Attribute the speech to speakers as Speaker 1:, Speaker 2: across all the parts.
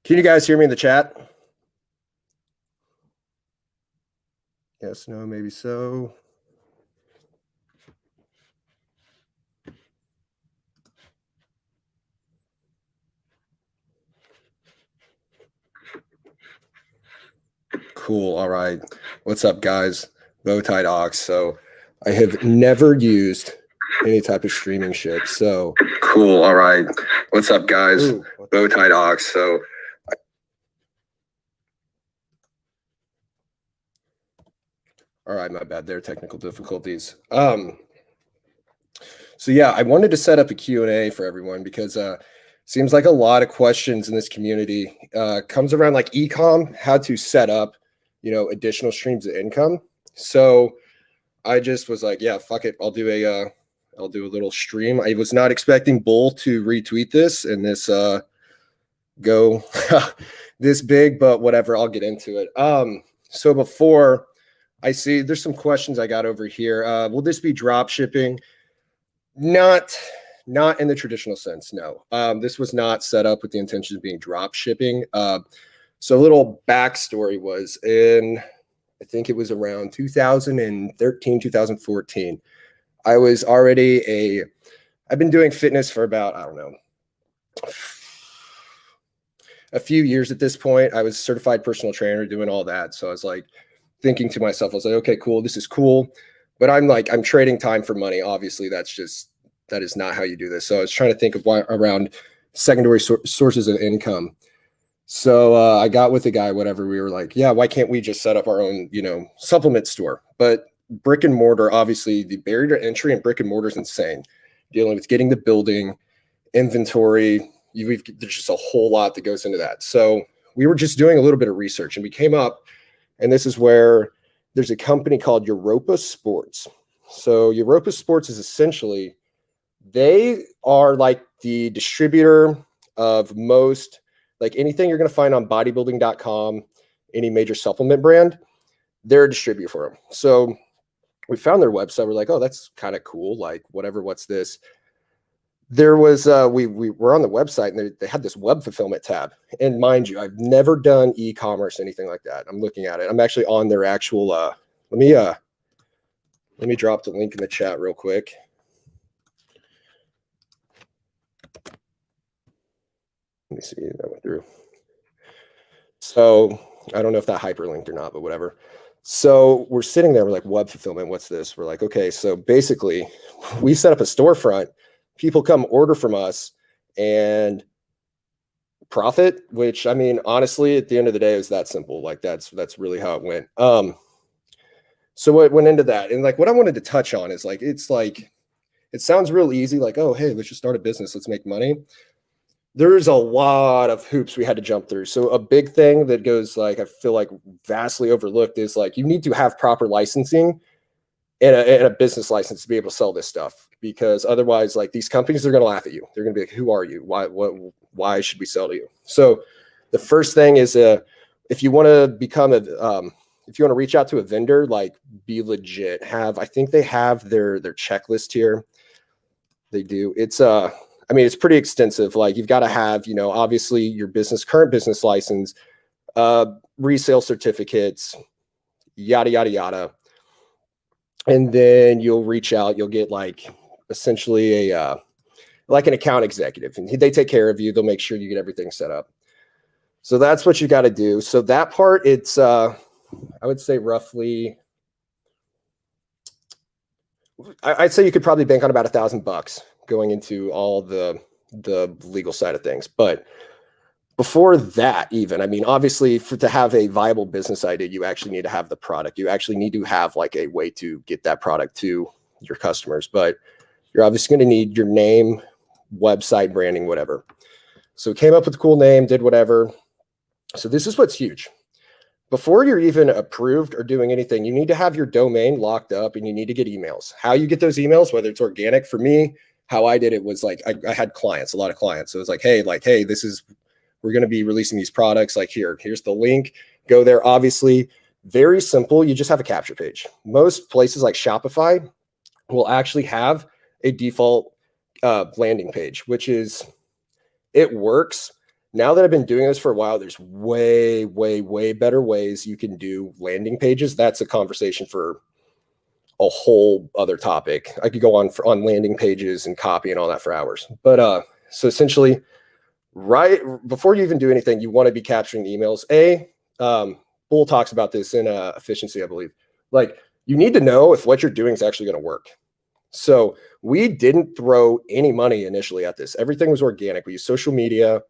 Speaker 1: Can you guys hear me in the chat? Yes, no, maybe so. Cool. All right. What's up, guys? BowTiedOx. So I have never used any type of streaming shit. So cool. All right. What's up, guys? BowTiedOx. So all right, my bad. There are technical difficulties. So yeah, I wanted to set up a Q&A for everyone because seems like a lot of questions in this community comes around like Ecom, how to set up, additional streams of income. So I just was like, yeah, fuck it. I'll do a little stream. I was not expecting Bull to retweet this and this go this big, but whatever, I'll get into it. So before I see, there's some questions I got over here. Will this be drop shipping? Not in the traditional sense, no. This was not set up with the intention of being drop shipping. So a little backstory was I think it was around 2013, 2014. I was already I've been doing fitness for about, I don't know, a few years at this point. I was a certified personal trainer doing all that. So I was like thinking to myself, I was like, okay, cool. This is cool. But I'm trading time for money. Obviously, that is not how you do this. So I was trying to think of around secondary sources of income. So I got with the guy, whatever. We were like, yeah, why can't we just set up our own, supplement store? But brick and mortar, obviously, the barrier to entry in brick and mortar is insane. Dealing with getting the building, inventory, there's just a whole lot that goes into that. So we were just doing a little bit of research, and we came up, and this is where there's a company called Europa Sports. So Europa Sports is essentially, they are like the distributor of most, like anything you're going to find on bodybuilding.com, any major supplement brand, they're a distributor for them. So we found their website. We're like, oh, that's kind of cool. Like, whatever, what's this? There was, we were on the website, and they had this web fulfillment tab. And mind you, I've never done e-commerce, anything like that. I'm looking at it. I'm actually on their actual, let me drop the link in the chat real quick. Let me see, that went through. So I don't know if that hyperlinked or not, but whatever. So we're sitting there, we're like, web fulfillment, what's this? We're like, okay, so basically we set up a storefront. People come order from us and profit, which, I mean, honestly, at the end of the day, it was that simple. Like that's really how it went. So what went into that, and like what I wanted to touch on is like, it sounds real easy, like, oh, hey, let's just start a business, let's make money. There's a lot of hoops we had to jump through. So a big thing that goes, like, I feel like vastly overlooked is like, you need to have proper licensing and a business license to be able to sell this stuff, because otherwise, like, these companies are going to laugh at you. They're going to be like, who are you? Why should we sell to you? So the first thing is, if you want to become if you want to reach out to a vendor, like, be legit. I think they have their checklist here. They do. I mean, it's pretty extensive. Like, you've got to have, obviously your current business license, resale certificates, yada, yada, yada. And then you'll reach out, you'll get like essentially like an account executive, and they take care of you. They'll make sure you get everything set up. So that's what you got to do. So that part, it's, I would say roughly, I'd say you could probably bank on about $1,000 going into all the legal side of things. But before that, even, I mean, obviously, to have a viable business idea, you actually need to have the product. You actually need to have like a way to get that product to your customers. But you're obviously going to need your name, website, branding, whatever. So we came up with a cool name, did whatever. So this is what's huge. Before you're even approved or doing anything, you need to have your domain locked up, and you need to get emails. How you get those emails, whether it's organic, for me, how I did it was like, I had clients, a lot of clients. So it was like, hey, we're going to be releasing these products. Like, here's the link. Go there. Obviously, very simple. You just have a capture page. Most places like Shopify will actually have a default landing page, which is, it works. Now that I've been doing this for a while, there's way, way, way better ways you can do landing pages. That's a conversation for a whole other topic. I could go on landing pages and copy and all that for hours. But so essentially, right before you even do anything, you want to be capturing emails. Bull talks about this in efficiency, I believe. Like, you need to know if what you're doing is actually going to work. So we didn't throw any money initially at this. Everything was organic. We used social media,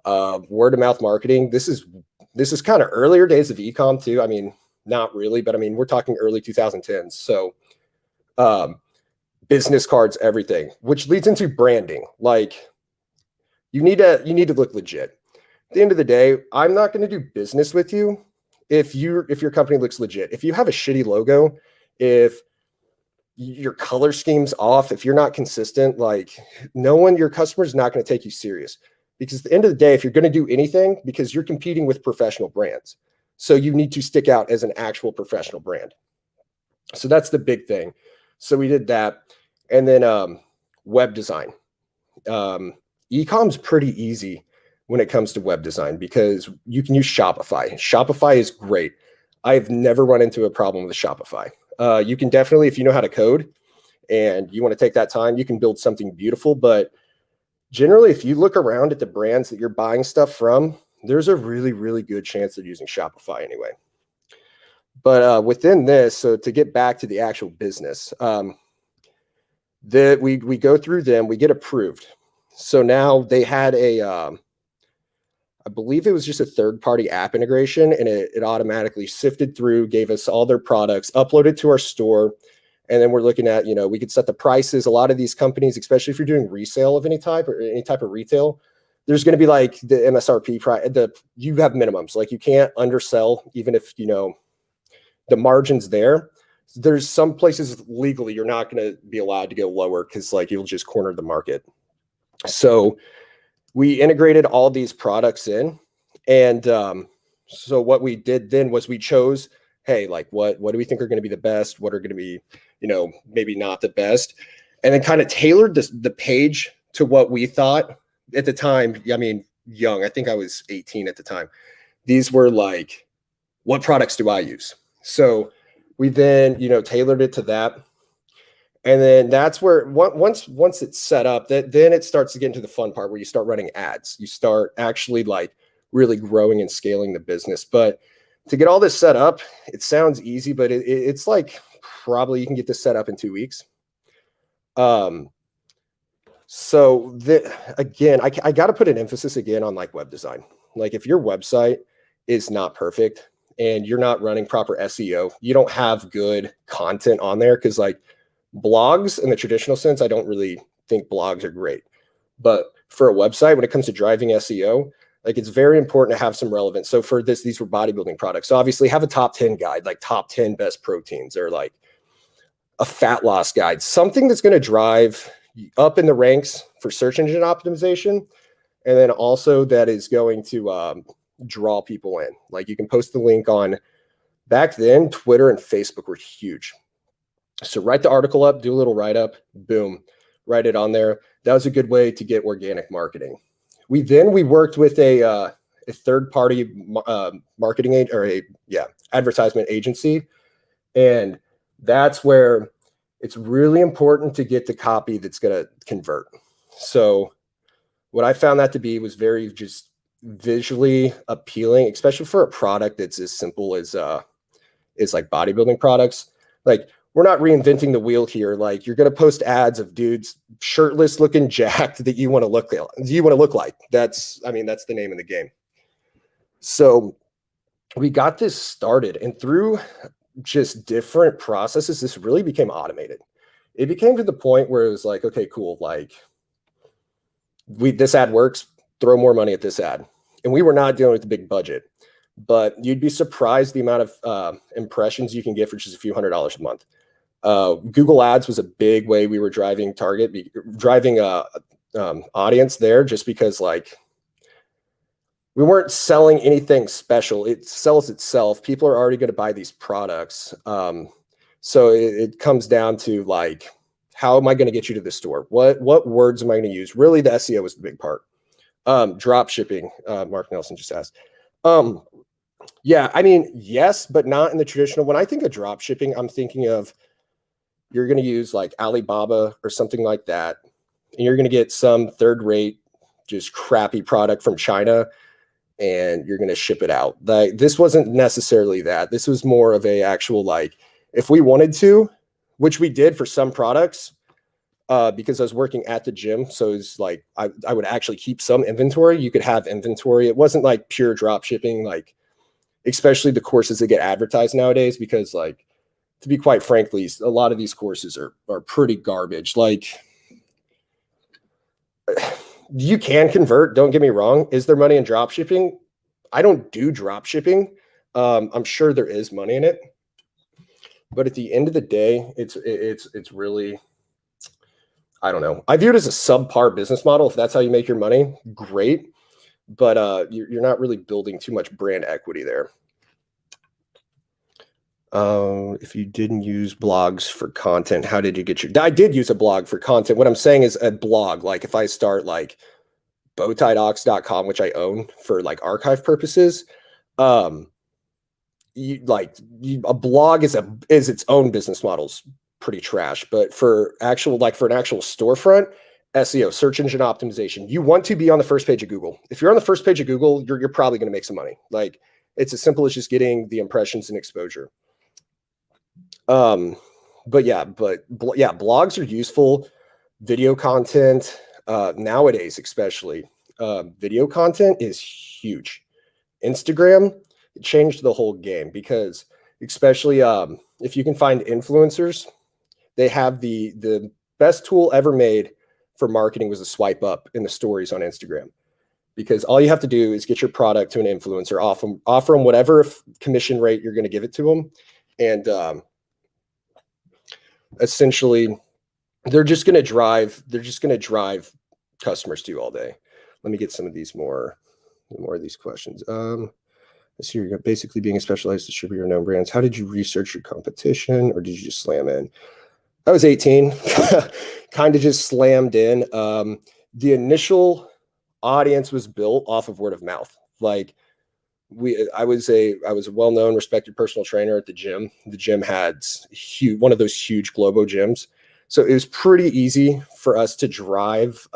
Speaker 1: word of mouth marketing. This is kind of earlier days of ecom too. I mean, not really, but I mean, we're talking early 2010s. So business cards, everything, which leads into branding. Like, you need to look legit. At the end of the day, I'm not going to do business with you if your company looks legit. If you have a shitty logo, if your color scheme's off, if you're not consistent, like, your customer's not going to take you serious. Because at the end of the day, if you're going to do anything, because you're competing with professional brands, so you need to stick out as an actual professional brand. So that's the big thing. So we did that. And then web design. Ecom's pretty easy when it comes to web design because you can use Shopify. Shopify is great. I've never run into a problem with Shopify. You can definitely, if you know how to code and you want to take that time, you can build something beautiful. But generally, if you look around at the brands that you're buying stuff from, there's a really, really good chance they're using Shopify anyway. But within this, so to get back to the actual business, we go through them, we get approved. So now they had I believe it was just a third-party app integration, and it automatically sifted through, gave us all their products, uploaded to our store, and then we're looking at, we could set the prices. A lot of these companies, especially if you're doing resale of any type or any type of retail, there's going to be like the MSRP price. You have minimums, like you can't undersell, even if the margin's there. There's some places legally you're not going to be allowed to go lower because like you'll just corner the market. So we integrated all these products in, and so what we did then was we chose, hey, like what do we think are going to be the best? What are going to be, maybe not the best, and then kind of tailored the page to what we thought at the time. I mean, young. I think I was 18 at the time. These were like, what products do I use? So we then, tailored it to that. And then that's where once it's set up, then it starts to get into the fun part where you start running ads. You start actually like really growing and scaling the business. But to get all this set up, it sounds easy, but it's like probably you can get this set up in 2 weeks. So again, I got to put an emphasis again on like web design. Like if your website is not perfect and you're not running proper SEO, you don't have good content on there, because like blogs in the traditional sense, I don't really think blogs are great. But for a website, when it comes to driving SEO, like it's very important to have some relevance. So for these were bodybuilding products. So obviously have a top 10 guide, like top 10 best proteins, or like a fat loss guide, something that's going to drive up in the ranks for search engine optimization. And then also that is going to draw people in. Like you can post the link on, back then, Twitter and Facebook were huge. So write the article up, do a little write-up, boom, write it on there. That was a good way to get organic marketing. We worked with a third-party marketing advertisement agency, and that's where it's really important to get the copy that's going to convert. So what I found that to be was very just visually appealing, especially for a product that's as simple as like bodybuilding products. Like, we're not reinventing the wheel here. Like, you're going to post ads of dudes shirtless, looking jacked that you want to look like. That's the name of the game. So we got this started, and through just different processes, this really became automated. It became to the point where it was like, okay, cool. Like this ad works, throw more money at this ad. And we were not dealing with the big budget, but you'd be surprised the amount of impressions you can get for just a few $100s a month. Google Ads was a big way we were driving audience there, just because like we weren't selling anything special. It sells itself. People are already going to buy these products. So it comes down to like, how am I going to get you to the store? What words am I going to use? Really, the SEO was the big part. Drop shipping, Mark Nelson just asked. Yeah, I mean, yes, but not in the traditional. When I think of drop shipping, I'm thinking of you're going to use like Alibaba or something like that, and you're going to get some third rate, just crappy product from China, and you're going to ship it out. Like, this wasn't necessarily that. This was more of a actual, like, if we wanted to, which we did for some products, because I was working at the gym. So it's like, I would actually keep some inventory. You could have inventory. It wasn't like pure drop shipping, like, especially the courses that get advertised nowadays, because, like, to be quite frankly, a lot of these courses are pretty garbage. Like, you can convert, don't get me wrong. Is there money in drop shipping? I don't do drop shipping. I'm sure there is money in it, but at the end of the day, it's really, I don't know. I view it as a subpar business model. If that's how you make your money, great. But you're not really building too much brand equity there. If you didn't use blogs for content, how did you get your? I did use a blog for content. What I'm saying is a blog. Like, if I start like BowTiedOx.com, which I own for like archive purposes, a blog is its own business model's pretty trash. But for an actual storefront, SEO, search engine optimization, you want to be on the first page of Google. If you're on the first page of Google, you're probably going to make some money. Like, it's as simple as just getting the impressions and exposure. But yeah, blogs are useful. Video content, nowadays, especially, video content is huge. Instagram changed the whole game, because especially, if you can find influencers, they have the best tool ever made for marketing was a swipe up in the stories on Instagram, because all you have to do is get your product to an influencer, offer them whatever commission rate you're going to give it to them. And, essentially they're just going to drive customers to you all day. Let me get some of these more of these questions. I see you're basically being a specialized distributor of known brands. How did you research your competition, or did you just slam in? I was 18, kind of just slammed in. The initial audience was built off of word of mouth. Like, I was a well-known, respected personal trainer at the gym. The gym had one of those huge Globo gyms. So it was pretty easy for us to drive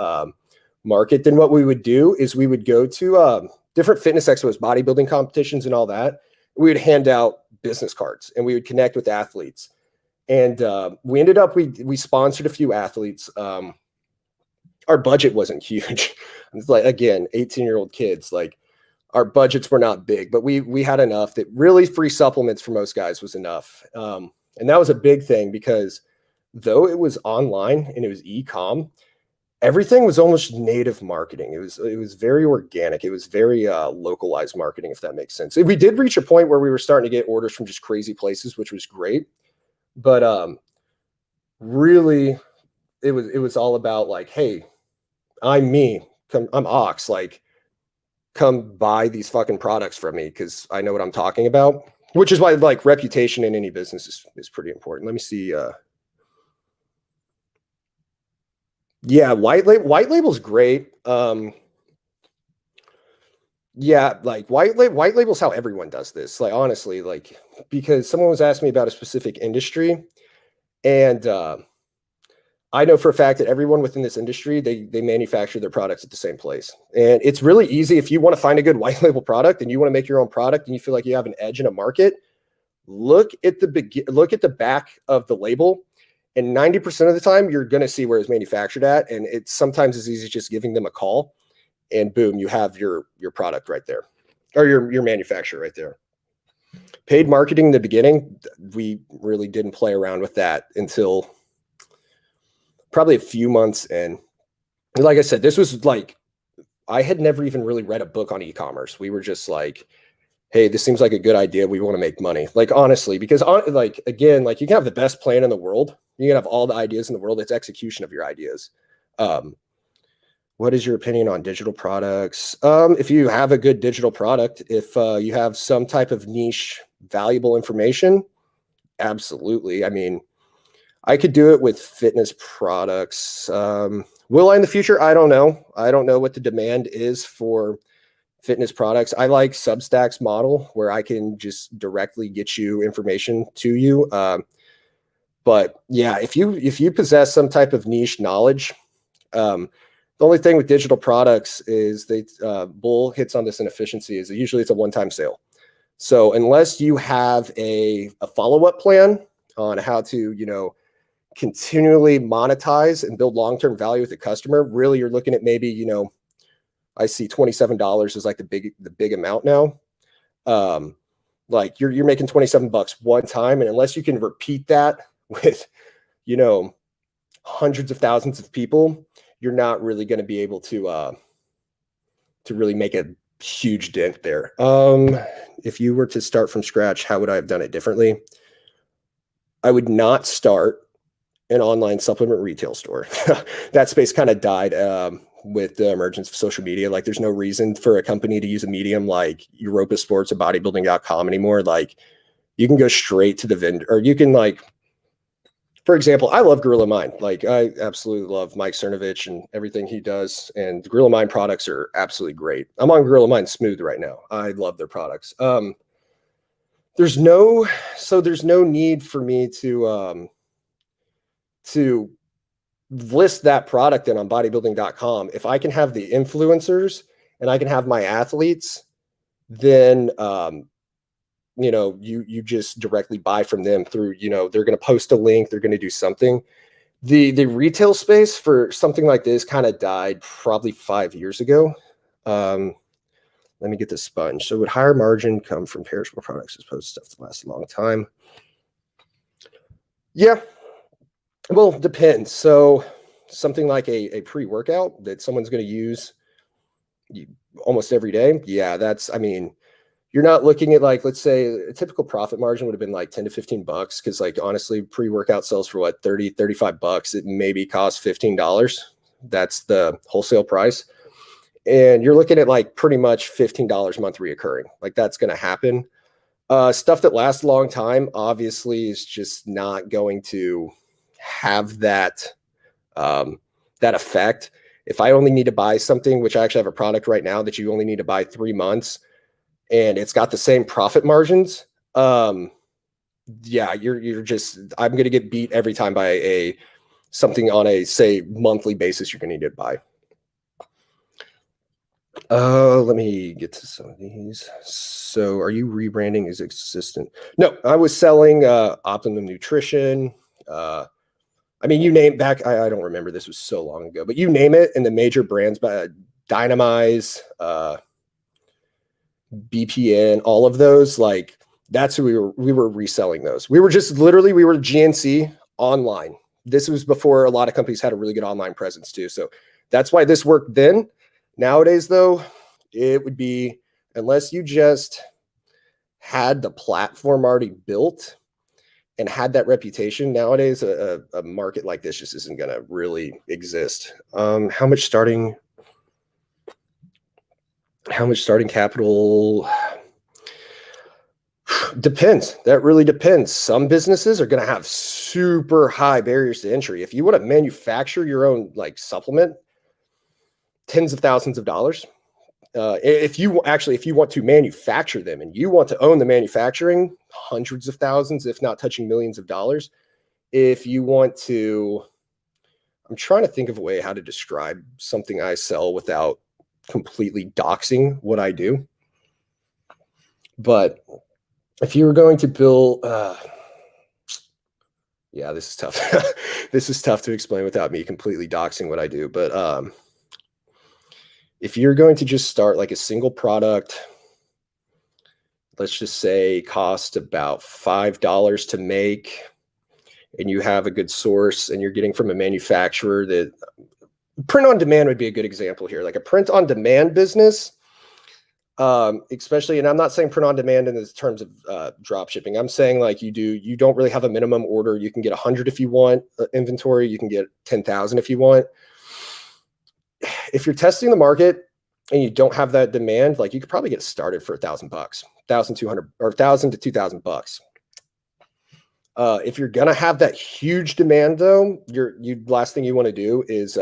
Speaker 1: market. Then what we would do is we would go to different fitness expos, bodybuilding competitions and all that. We would hand out business cards, and we would connect with athletes. And we ended up, we sponsored a few athletes. Our budget wasn't huge. It's like, again, 18-year-old kids, like, our budgets were not big, but we had enough that really free supplements for most guys was enough. And that was a big thing, because though it was online and it was Ecom, everything was almost native marketing. It was very organic. It was very localized marketing, if that makes sense. We did reach a point where we were starting to get orders from just crazy places, which was great. But really, it was all about, like, hey, I'm Ox, like, come buy these fucking products from me, because I know what I'm talking about, which is why, like, reputation in any business is pretty important. Let me see. Yeah, white label's great. Yeah, like, white label's how everyone does this. Like, honestly, like, because someone was asking me about a specific industry, and I know for a fact that everyone within this industry, they manufacture their products at the same place. And it's really easy. If you want to find a good white label product and you want to make your own product and you feel like you have an edge in a market, look at the back of the label. And 90% of the time, you're going to see where it's manufactured at. And it's sometimes as easy as just giving them a call, and boom, you have your product right there, or your manufacturer right there. Paid marketing in the beginning, we really didn't play around with that until probably a few months in. Like I said, this was like, I had never even really read a book on e-commerce. We were just like, hey, this seems like a good idea. We want to make money. Like, honestly, because like, again, like, you can have the best plan in the world. You can have all the ideas in the world. It's execution of your ideas. What is your opinion on digital products? If you have a good digital product, if you have some type of niche, valuable information, absolutely. I mean, I could do it with fitness products. Will I in the future? I don't know. I don't know what the demand is for fitness products. I like Substack's model where I can just directly get you information to you. But yeah, if you possess some type of niche knowledge, the only thing with digital products is they Bull hits on this inefficiency is usually it's a one-time sale. So unless you have a follow-up plan on how to, continually monetize and build long-term value with the customer, really you're looking at maybe, I see $27 is like the big amount now. Like you're making $27 one time, and unless you can repeat that with, you know, hundreds of thousands of people, you're not really going to be able to really make a huge dent there. If you were to start from scratch, how would I have done it differently? I would not start an online supplement retail store. That space kind of died with the emergence of social media. Like there's no reason for a company to use a medium like Europa Sports or bodybuilding.com anymore. Like you can go straight to the vendor, or you can like, for example, I love Gorilla Mind. Like I absolutely love Mike Cernovich and everything he does. And the Gorilla Mind products are absolutely great. I'm on Gorilla Mind Smooth right now. I love their products. There's no need for me to list that product in on bodybuilding.com. If I can have the influencers and I can have my athletes, then you just directly buy from them through, they're going to post a link, they're going to do something. The retail space for something like this kind of died probably 5 years ago. Let me get this sponge. So would higher margin come from perishable products as opposed to stuff that lasts a long time? Yeah, well, depends. So something like a pre-workout that someone's going to use almost every day. Yeah, you're not looking at like, let's say a typical profit margin would have been like 10 to 15 bucks. Cause like, honestly, pre-workout sells for what, 30, 35 bucks. It maybe costs $15. That's the wholesale price. And you're looking at like pretty much $15 a month reoccurring. Like that's going to happen. Stuff that lasts a long time, obviously is just not going to have that effect. If I only need to buy something, which I actually have a product right now that you only need to buy 3 months, and it's got the same profit margins, yeah, I'm going to get beat every time by something on a, say, monthly basis you're going to need to buy. Let me get to some of these. So are you rebranding as existent? No, I was selling Optimum Nutrition. You name back, I don't remember, this was so long ago, but you name it, and the major brands, Dynamize, BPN, all of those, like that's who we were reselling those. We were GNC online. This was before a lot of companies had a really good online presence too. So that's why this worked then. Nowadays though, it would be, unless you just had the platform already built and had that reputation, nowadays a market like this just isn't going to really exist. How much starting capital? Depends. That really depends. Some businesses are going to have super high barriers to entry. If you want to manufacture your own like supplement, tens of thousands of dollars. If you want to manufacture them and you want to own the manufacturing, hundreds of thousands, if not touching millions of dollars. If you want to, I'm trying to think of a way how to describe something I sell without completely doxing what I do. But if you were going to build, yeah, this is tough. This is tough to explain without me completely doxing what I do. But if you're going to just start like a single product, let's just say cost about $5 to make, and you have a good source and you're getting from a manufacturer that print on demand would be a good example here. Like a print on demand business, especially, and I'm not saying print on demand in the terms of drop shipping. I'm saying like you don't really have a minimum order. You can get 100 if you want inventory. You can get 10,000 if you want. If you're testing the market and you don't have that demand, like you could probably get started for $1,000, 1,200 or 1,000 to 2,000 bucks. If you're gonna have that huge demand though, last thing you want to do is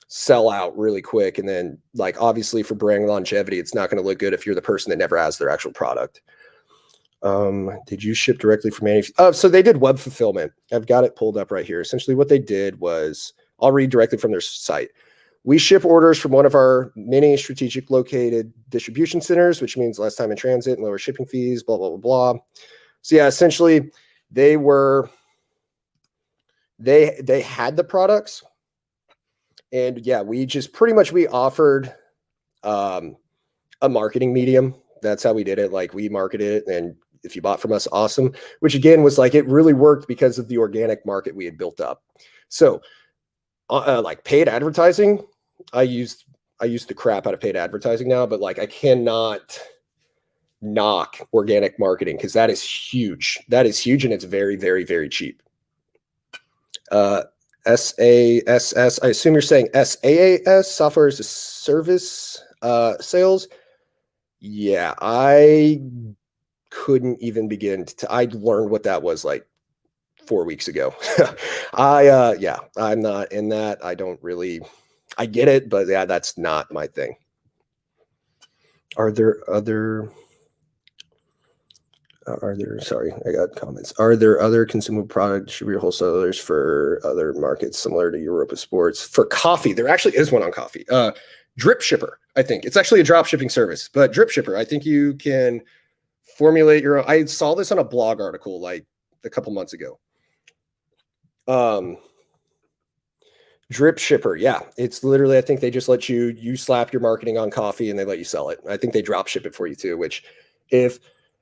Speaker 1: sell out really quick. And then like, obviously for brand longevity, it's not going to look good if you're the person that never has their actual product. Did you ship directly from so they did web fulfillment. I've got it pulled up right here. Essentially what they did was, I'll read directly from their site. We ship orders from one of our many strategic located distribution centers, which means less time in transit and lower shipping fees, blah, blah, blah, blah. So yeah, essentially they had the products, and yeah, we just pretty much, we offered a marketing medium. That's how we did it. Like, we marketed it, and if you bought from us, awesome. Which again was like, it really worked because of the organic market we had built up. So like paid advertising, I used the crap out of paid advertising now, but like, I cannot knock organic marketing because that is huge. That is huge, and it's very, very, very cheap. SaaS, I assume you're saying SaaS, software as a service sales. Yeah, I couldn't even begin to, I learned what that was like 4 weeks ago. Yeah, I'm not in that. I don't really, I get it, but yeah, that's not my thing. Sorry, I got comments. Are there other consumable product distributor wholesalers for other markets similar to Europa Sports? For coffee, there actually is one on coffee. Drip Shipper, I think. It's actually a drop shipping service, but Drip Shipper, I think you can formulate your own. I saw this on a blog article like a couple months ago. Drip Shipper, yeah. It's literally, I think they just let you slap your marketing on coffee and they let you sell it. I think they drop ship it for you too, which if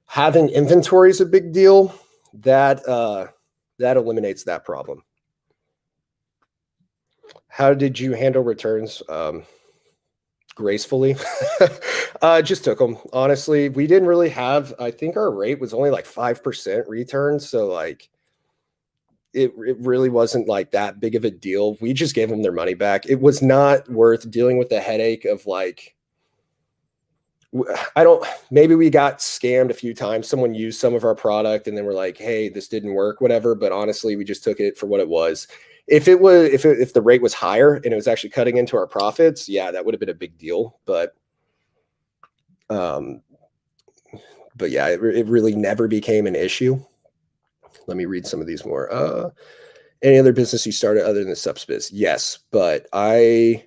Speaker 1: having inventory is a big deal, that eliminates that problem. How did you handle returns? Gracefully. Just took them. Honestly, we didn't really have, I think our rate was only like 5% returns. So like, it really wasn't like that big of a deal. We just gave them their money back. It was not worth dealing with the headache of like, maybe we got scammed a few times. Someone used some of our product and then we're like, hey, this didn't work, whatever. But honestly, we just took it for what it was. If the rate was higher and it was actually cutting into our profits, yeah, that would have been a big deal. But yeah, it really never became an issue. Let me read some of these more. Any other business you started other than the subspace? Yes, but I'm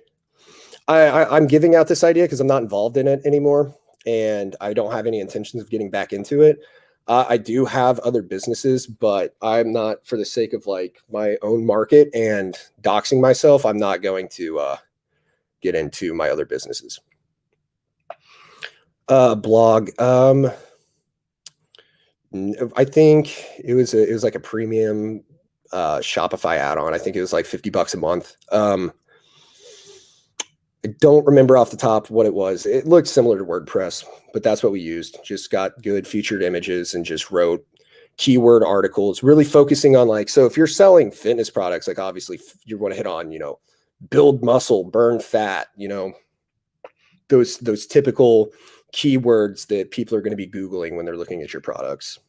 Speaker 1: giving out this idea because I'm not involved in it anymore, and I don't have any intentions of getting back into it. I do have other businesses, but I'm not, for the sake of like my own market and doxing myself, I'm not going to get into my other businesses. Blog. I think it was like a premium Shopify add-on. I think it was like $50 a month. I don't remember off the top what it was. It looked similar to WordPress, but that's what we used. Just got good featured images and just wrote keyword articles, really focusing on like, so if you're selling fitness products, like obviously you want to hit on, build muscle, burn fat, those typical keywords that people are going to be Googling when they're looking at your products.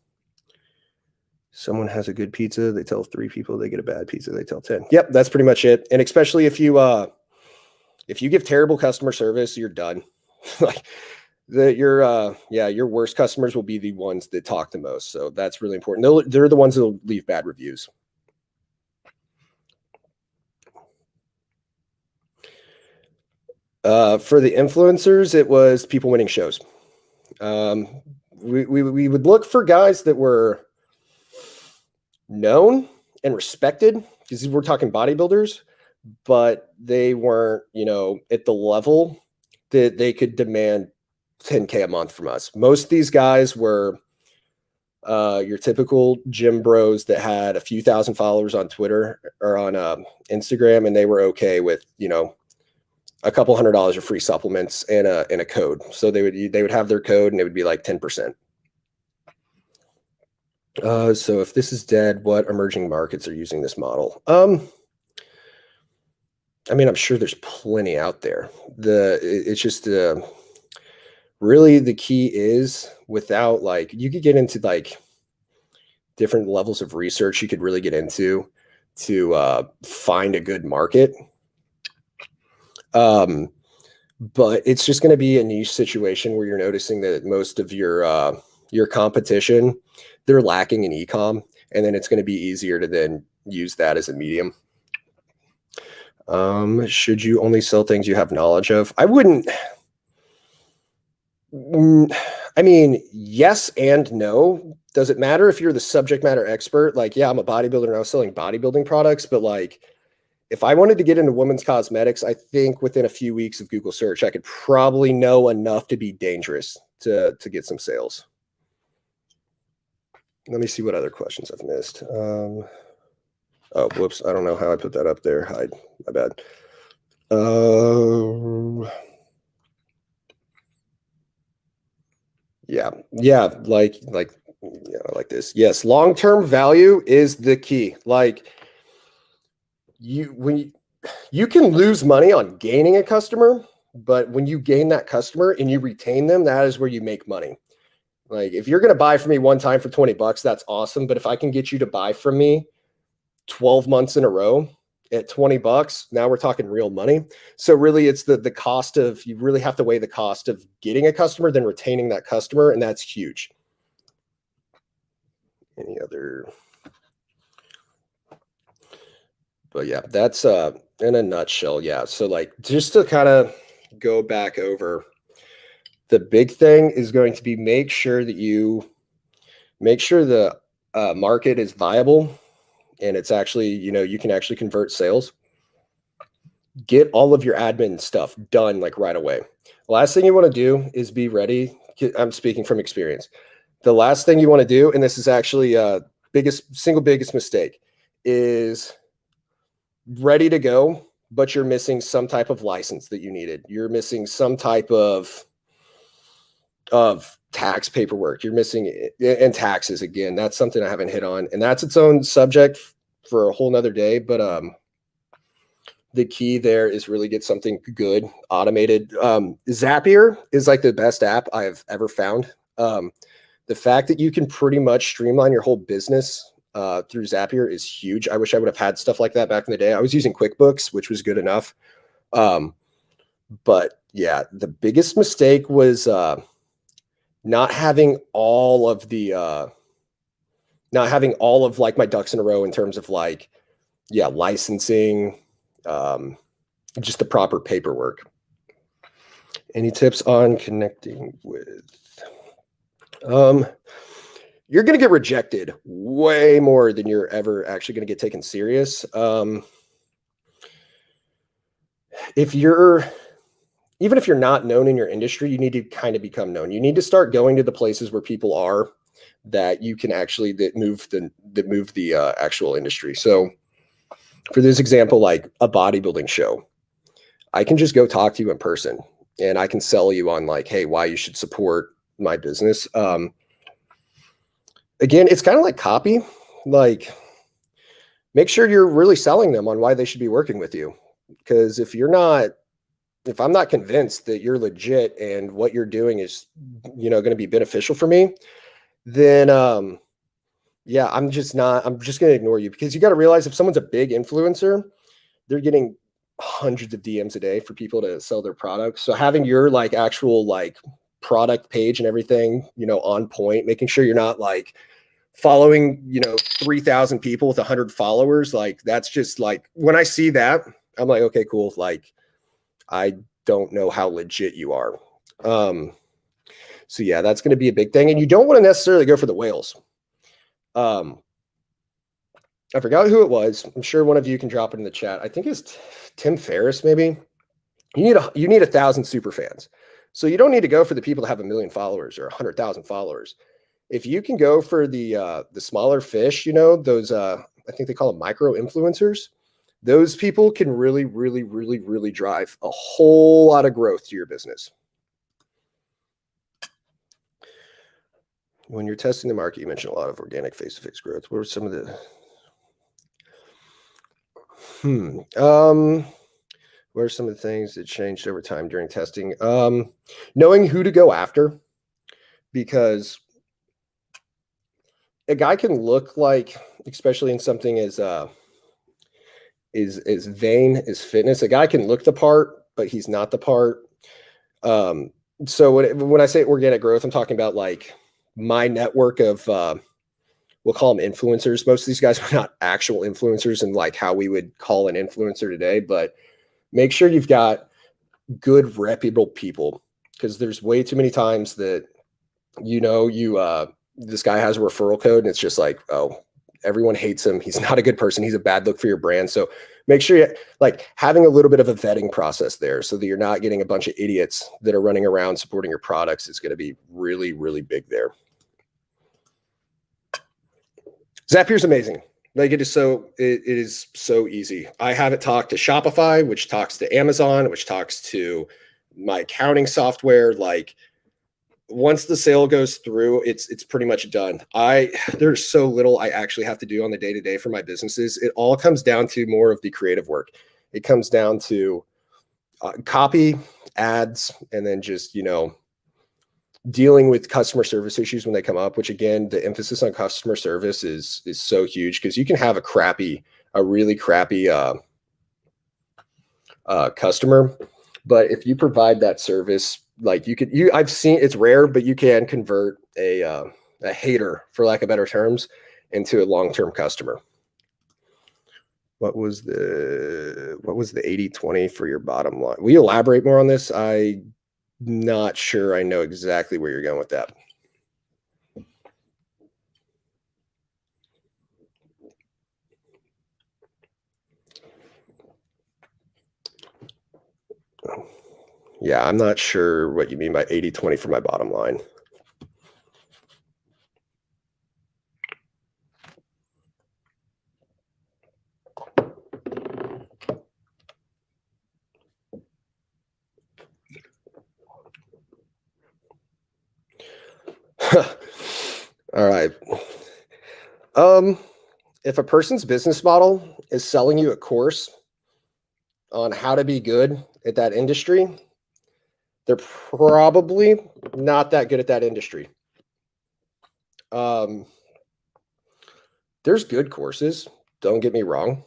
Speaker 1: Someone has a good pizza, they tell 3 people. They get a bad pizza, they tell 10. Yep, that's pretty much it. And especially if you give terrible customer service, you're done. Like your worst customers will be the ones that talk the most. So that's really important. They're the ones that will leave bad reviews. For the influencers, it was people winning shows. We would look for guys that were known and respected, because we're talking bodybuilders, but they weren't, at the level that they could demand $10K a month from us. Most of these guys were your typical gym bros that had a few thousand followers on Twitter or on Instagram, and they were okay with, a couple $100 of free supplements and a code. So they would have their code and it would be like 10%. So if this is dead, what emerging markets are using this model? I mean, I'm sure there's plenty out there. It's just really the key is, without like, you could get into like different levels of research you could really get into to find a good market. But it's just going to be a niche situation where you're noticing that most of your competition, they're lacking in ecom, and then it's going to be easier to then use that as a medium. Should you only sell things you have knowledge of? I wouldn't. I mean, yes and no. Does it matter if you're the subject matter expert? Like, yeah, I'm a bodybuilder now selling bodybuilding products, but like, if I wanted to get into women's cosmetics, I think within a few weeks of Google search, I could probably know enough to be dangerous to get some sales. Let me see what other questions I've missed. Oh, whoops. I don't know how I put that up there. Hide. My bad. Yeah, like this. Yes, long-term value is the key. Like you can lose money on gaining a customer, but when you gain that customer and you retain them, that is where you make money. Like if you're going to buy from me one time for 20 bucks, that's awesome. But if I can get you to buy from me 12 months in a row at 20 bucks, now we're talking real money. So really it's the cost of, you really have to weigh the cost of getting a customer, then retaining that customer. And that's huge. Any other, but yeah, that's in a nutshell. Yeah. So like, just to kind of go back over, the big thing is going to be make sure the market is viable and it's actually, you can actually convert sales. Get all of your admin stuff done like right away. The last thing you want to do is be ready. I'm speaking from experience. The last thing you want to do, and this is actually single biggest mistake, is ready to go, but you're missing some type of license that you needed. You're missing some type of tax paperwork. You're missing, and taxes, again, that's something I haven't hit on, and that's its own subject for a whole nother day. But the key there is really get something good automated. Zapier is like the best app I've ever found. The fact that you can pretty much streamline your whole business through Zapier is huge. I wish I would have had stuff like that back in the day. I was using QuickBooks, which was good enough. But yeah, the biggest mistake was not having all of like my ducks in a row in terms of like, yeah, licensing, just the proper paperwork. Any tips on connecting with, you're going to get rejected way more than you're ever actually going to get taken serious. Even if you're not known in your industry, you need to kind of become known. You need to start going to the places where people are that you can actually move the actual industry. So for this example, like a bodybuilding show, I can just go talk to you in person and I can sell you on like, hey, why you should support my business. Again, it's kind of like copy. Like, make sure you're really selling them on why they should be working with you. Because if I'm not convinced that you're legit and what you're doing is, going to be beneficial for me, then yeah, I'm just going to ignore you. Because you got to realize, if someone's a big influencer, they're getting hundreds of DMs a day for people to sell their products. So having your like actual like product page and everything, on point, making sure you're not like following, 3,000 people with 100 followers. Like, that's just like, when I see that, I'm like, okay, cool. Like, I don't know how legit you are. So yeah, that's going to be a big thing. And you don't want to necessarily go for the whales. I forgot who it was. I'm sure one of you can drop it in the chat. I think it's Tim Ferriss, maybe. You need 1,000 super fans. So you don't need to go for the people that have 1 million followers or 100,000 followers. If you can go for the smaller fish, those I think they call them micro influencers. Those people can really, really, really, really drive a whole lot of growth to your business. When you're testing the market, you mentioned a lot of organic face-to-face growth. What are some of the what are some of the things that changed over time during testing? Knowing who to go after, because a guy can look like, especially in something as vain as fitness, a guy can look the part, but he's not the part. So when I say organic growth, I'm talking about like my network of, we'll call them influencers. Most of these guys are not actual influencers and like how we would call an influencer today, but make sure you've got good, reputable people, because there's way too many times that, this guy has a referral code and it's just like, oh, everyone hates him. He's not a good person. He's a bad look for your brand. So make sure you like having a little bit of a vetting process there so that you're not getting a bunch of idiots that are running around supporting your products. Is going to be really, really big there. Zapier's amazing. Like it is so easy. I have it talk to Shopify, which talks to Amazon, which talks to my accounting software. Like once the sale goes through, it's pretty much done. There's so little I actually have to do on the day-to-day for my businesses. It all comes down to more of the creative work. It comes down to copy, ads, and then just, dealing with customer service issues when they come up, which again, the emphasis on customer service is so huge, because you can have a really crappy customer, but if you provide that service, like I've seen, it's rare, but you can convert a hater, for lack of better terms, into a long-term customer. What was the 80-20 for your bottom line? Will you elaborate more on this? I'm not sure I know exactly where you're going with that. Yeah, I'm not sure what you mean by 80-20 for my bottom line. All right. If a person's business model is selling you a course on how to be good at that industry, they're probably not that good at that industry. There's good courses, don't get me wrong,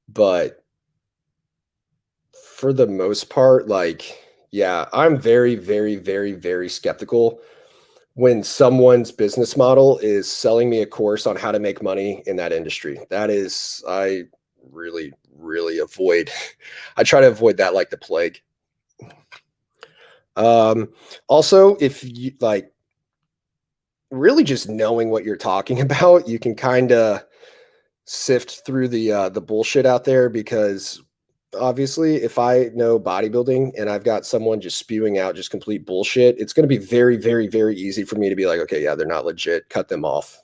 Speaker 1: but for the most part, like, yeah, I'm very, very, very, very skeptical when someone's business model is selling me a course on how to make money in that industry. I really, really avoid, I try to avoid that like the plague. Also, if you like really just knowing what you're talking about, you can kind of sift through the bullshit out there, because obviously if I know bodybuilding and I've got someone just spewing out just complete bullshit, it's going to be very, very, very easy for me to be like, okay, yeah, they're not legit. Cut them off.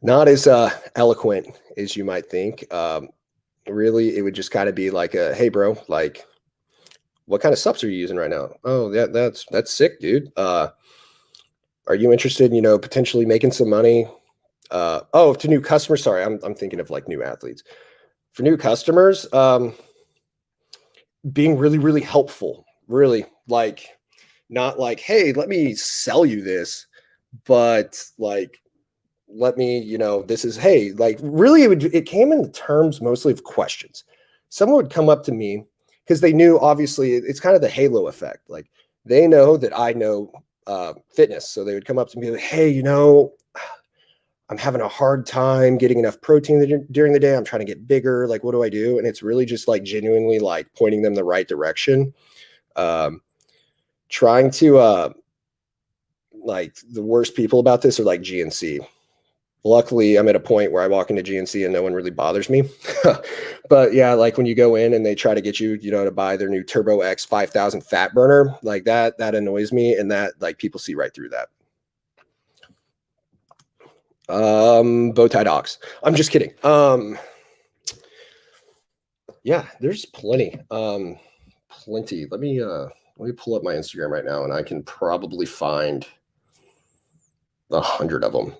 Speaker 1: Not as eloquent as you might think. Really, it would just kind of be like, hey, bro, like, what kind of subs are you using right now? Oh, yeah, that's sick, dude. Are you interested in, potentially making some money? To new customers. Sorry, I'm thinking of like new athletes. For new customers, being really, really helpful. Really, like, not like, hey, let me sell you this, but like, let me, this is, hey, like, really, it came in terms mostly of questions. Someone would come up to me because they knew, obviously, it's kind of the halo effect. Like, they know that I know fitness, so they would come up to me like, hey, I'm having a hard time getting enough protein during the day. I'm trying to get bigger. Like, what do I do? And it's really just like genuinely like pointing them the right direction. Trying to, like, the worst people about this are like GNC. Luckily, I'm at a point where I walk into GNC and no one really bothers me. But yeah, like when you go in and they try to get you, to buy their new Turbo X 5000 fat burner, like that annoys me. And that, like, people see right through that. BowTiedOx. I'm just kidding. Yeah, there's plenty. Plenty. Let me pull up my Instagram right now, and I can probably find 100 of them.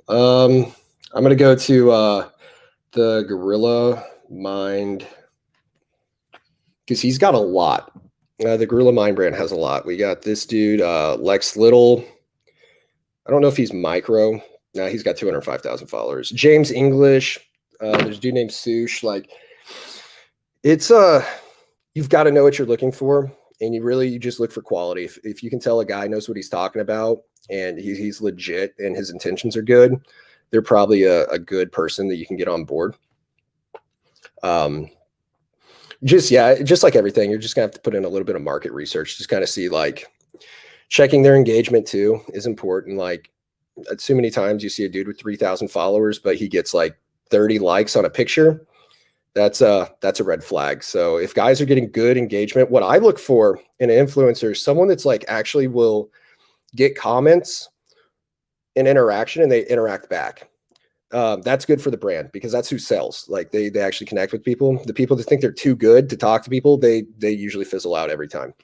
Speaker 1: I'm gonna go to the Gorilla Mind, because he's got a lot. The Gorilla Mind brand has a lot. We got this dude, Lex Little. I don't know if he's micro. No, he's got 205,000 followers. James English, There's a dude named Sush. Like, it's you've got to know what you're looking for, and you just look for quality. If you can tell a guy knows what he's talking about and he's legit and his intentions are good, they're probably a good person that you can get on board. Just like everything, you're just gonna have to put in a little bit of market research, just kind of see, like, checking their engagement too is important. Like, too many times you see a dude with 3,000 followers, but he gets like 30 likes on a picture. That's a red flag. So if guys are getting good engagement, what I look for in an influencer is someone that's like actually will get comments and interaction, and they interact back. That's good for the brand because that's who sells. Like, they actually connect with people. The people that think they're too good to talk to people, they usually fizzle out every time.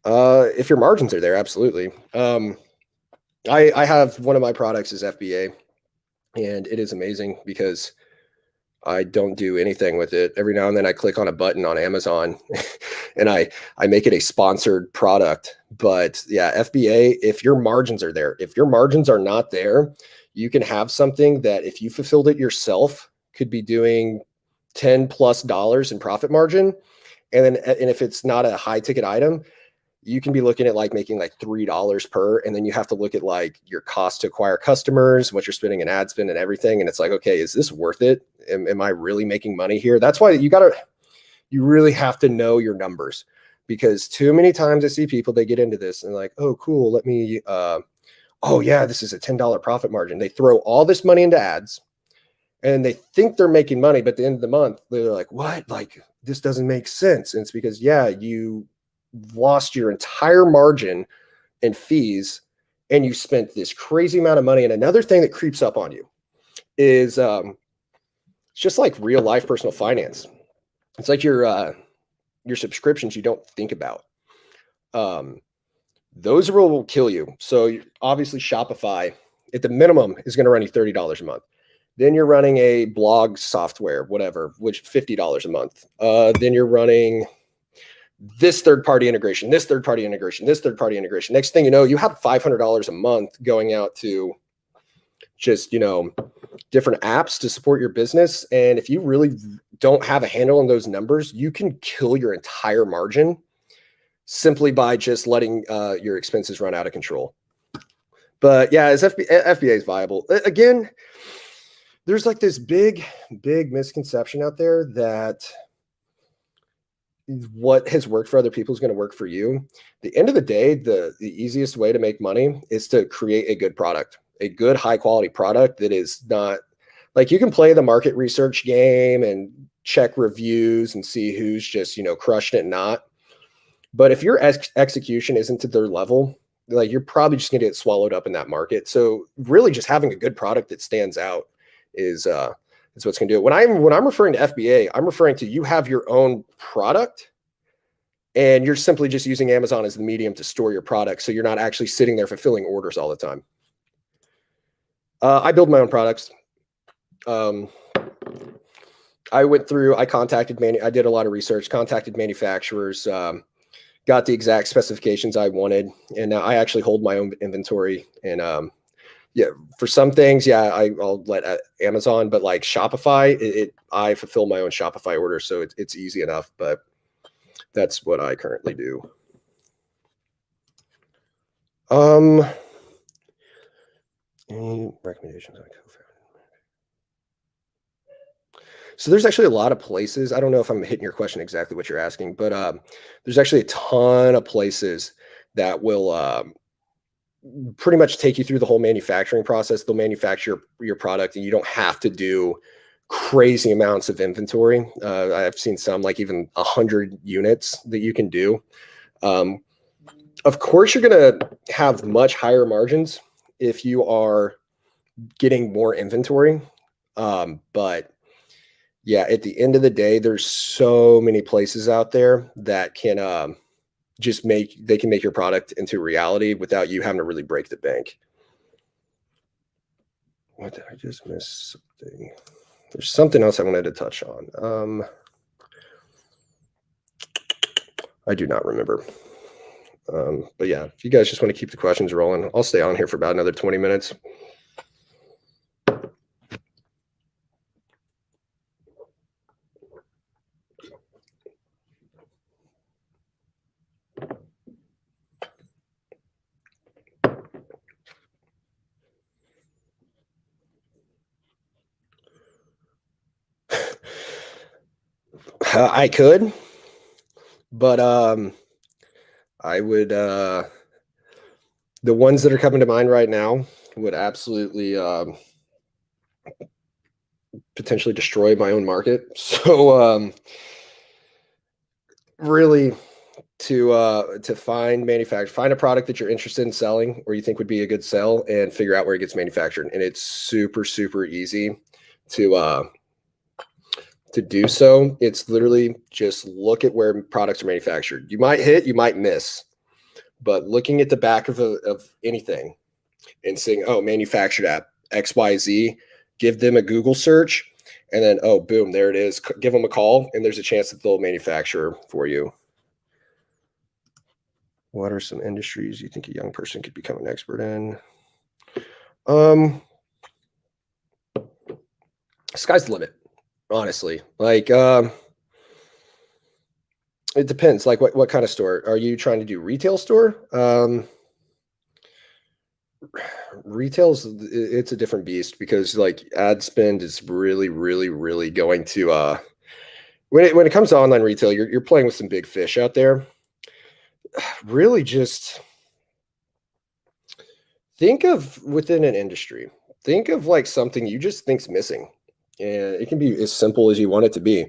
Speaker 1: If your margins are there, absolutely. I have one of my products is FBA, and it is amazing because I don't do anything with it. Every now and then I click on a button on Amazon and I make it a sponsored product. But yeah, FBA, if your margins are there, if your margins are not there, you can have something that if you fulfilled it yourself could be doing $10+ in profit margin. And if it's not a high ticket item, you can be looking at like making like $3 per, and then you have to look at like your cost to acquire customers, what you're spending in ad spend and everything. And it's like, okay, is this worth it? Am I really making money here? That's why you really have to know your numbers, because too many times I see people, they get into this and like, oh, cool. Let me, oh yeah, this is a $10 profit margin. They throw all this money into ads and they think they're making money, but at the end of the month, they're like, what? Like, this doesn't make sense. And it's because, yeah, you lost your entire margin and fees, and you spent this crazy amount of money. And another thing that creeps up on you is it's just like real life personal finance. It's like your subscriptions you don't think about. Those will kill you. So obviously Shopify at the minimum is going to run you $30 a month. Then you're running a blog software, whatever, which $50 a month. Then you're running this third-party integration, this third-party integration, this third-party integration. Next thing you know, you have $500 a month going out to just, different apps to support your business. And if you really don't have a handle on those numbers, you can kill your entire margin simply by just letting your expenses run out of control. But yeah, is FBA is viable. Again, there's like this big misconception out there that what has worked for other people is going to work for you. At the end of the day, the easiest way to make money is to create a good product, a good high quality product that is not like, you can play the market research game and check reviews and see who's just, crushed it and not. But if your execution isn't to their level, like, you're probably just going to get swallowed up in that market. So really just having a good product that stands out is what's going to do it. When I'm referring to FBA, I'm referring to you have your own product and you're simply just using Amazon as the medium to store your product. So you're not actually sitting there fulfilling orders all the time. I build my own products. I did a lot of research, contacted manufacturers, got the exact specifications I wanted. And now I actually hold my own inventory. And yeah, for some things, yeah, I'll let Amazon, but like Shopify, I fulfill my own Shopify orders, so it's easy enough. But that's what I currently do. Any recommendations on co-founder? So there's actually a lot of places. I don't know if I'm hitting your question exactly what you're asking, but there's actually a ton of places that will pretty much take you through the whole manufacturing process. They'll manufacture your product and you don't have to do crazy amounts of inventory. I've seen some like even 100 units that you can do. Of course, you're going to have much higher margins if you are getting more inventory. But yeah, at the end of the day, there's so many places out there that can they can make your product into reality without you having to really break the bank. What did I just miss? Something? There's something else I wanted to touch on. I do not remember. But yeah, if you guys just want to keep the questions rolling, I'll stay on here for about another 20 minutes. I could, but I would the ones that are coming to mind right now would absolutely potentially destroy my own market. So really to find a product that you're interested in selling or you think would be a good sell and figure out where it gets manufactured. And it's super, super easy to do so. It's literally just look at where products are manufactured. You might hit, you might miss, but looking at the back of anything and saying, oh, manufactured at XYZ, give them a Google search, and then, oh, boom, there it is. Give them a call, and there's a chance that they'll manufacture for you. What are some industries you think a young person could become an expert in? Sky's the limit, honestly. Like, it depends. Like, what kind of store are you trying to do? Retail store? Retail's it's a different beast because like ad spend is really, really, really going to when it comes to online retail, you're playing with some big fish out there. Really, just think of within an industry. Think of like something you just think's missing, and it can be as simple as you want it to be.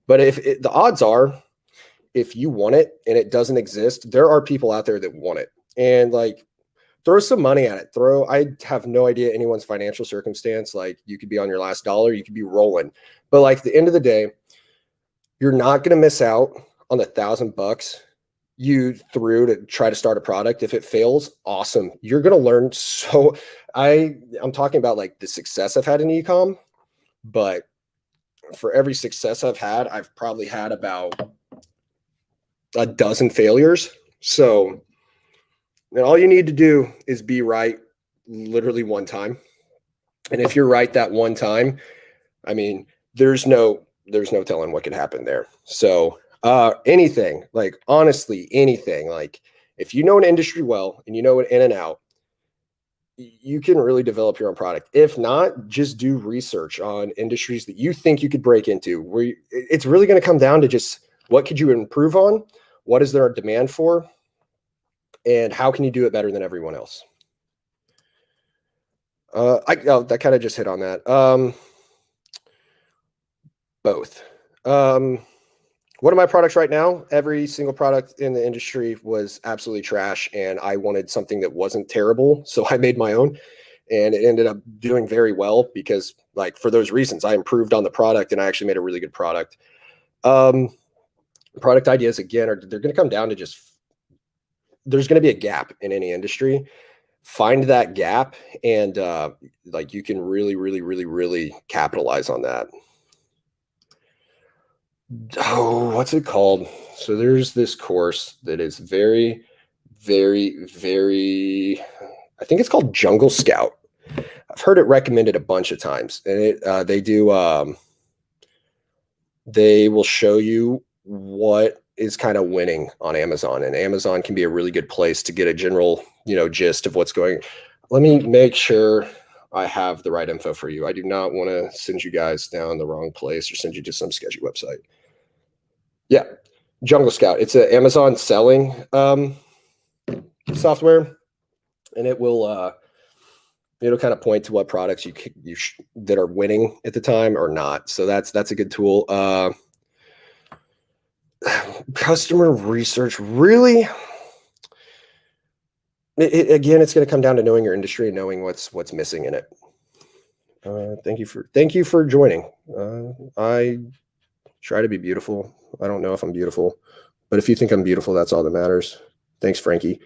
Speaker 1: But the odds are, if you want it and it doesn't exist, there are people out there that want it, and like throw some money at it. I have no idea anyone's financial circumstance. Like you could be on your last dollar, you could be rolling, but like at the end of the day, you're not going to miss out on $1,000 you threw to try to start a product. If it fails, awesome. You're going to learn. So I'm talking about like the success I've had in ecom, but for every success I've had, I've probably had about a dozen failures. So and all you need to do is be right literally one time. And if you're right that one time, I mean, there's no telling what could happen there. So anything, like honestly, anything, like if you know an industry well and you know it in and out, you can really develop your own product. If not, just do research on industries that you think you could break into. It's really going to come down to just what could you improve on, what is there a demand for, and how can you do it better than everyone else. That kind of just hit on that. Both. One of my products right now, every single product in the industry was absolutely trash, and I wanted something that wasn't terrible, so I made my own, and it ended up doing very well because, like, for those reasons, I improved on the product and I actually made a really good product. Product ideas again they're going to come down to just there's going to be a gap in any industry. Find that gap, and like you can really, really, really, really capitalize on that. Oh, what's it called? So there's this course that is very, very, very, I think it's called Jungle Scout. I've heard it recommended a bunch of times, and they will show you what is kind of winning on Amazon, and Amazon can be a really good place to get a general, gist of what's going. Let me make sure I have the right info for you. I do not want to send you guys down the wrong place or send you to some sketchy website. Yeah, Jungle Scout. It's an Amazon selling software, and it'll kind of point to what products that are winning at the time or not. So that's a good tool. Customer research, really. Again, it's going to come down to knowing your industry and knowing what's missing in it. Thank you for joining. I try to be beautiful. I don't know if I'm beautiful, but if you think I'm beautiful, that's all that matters. Thanks, Frankie.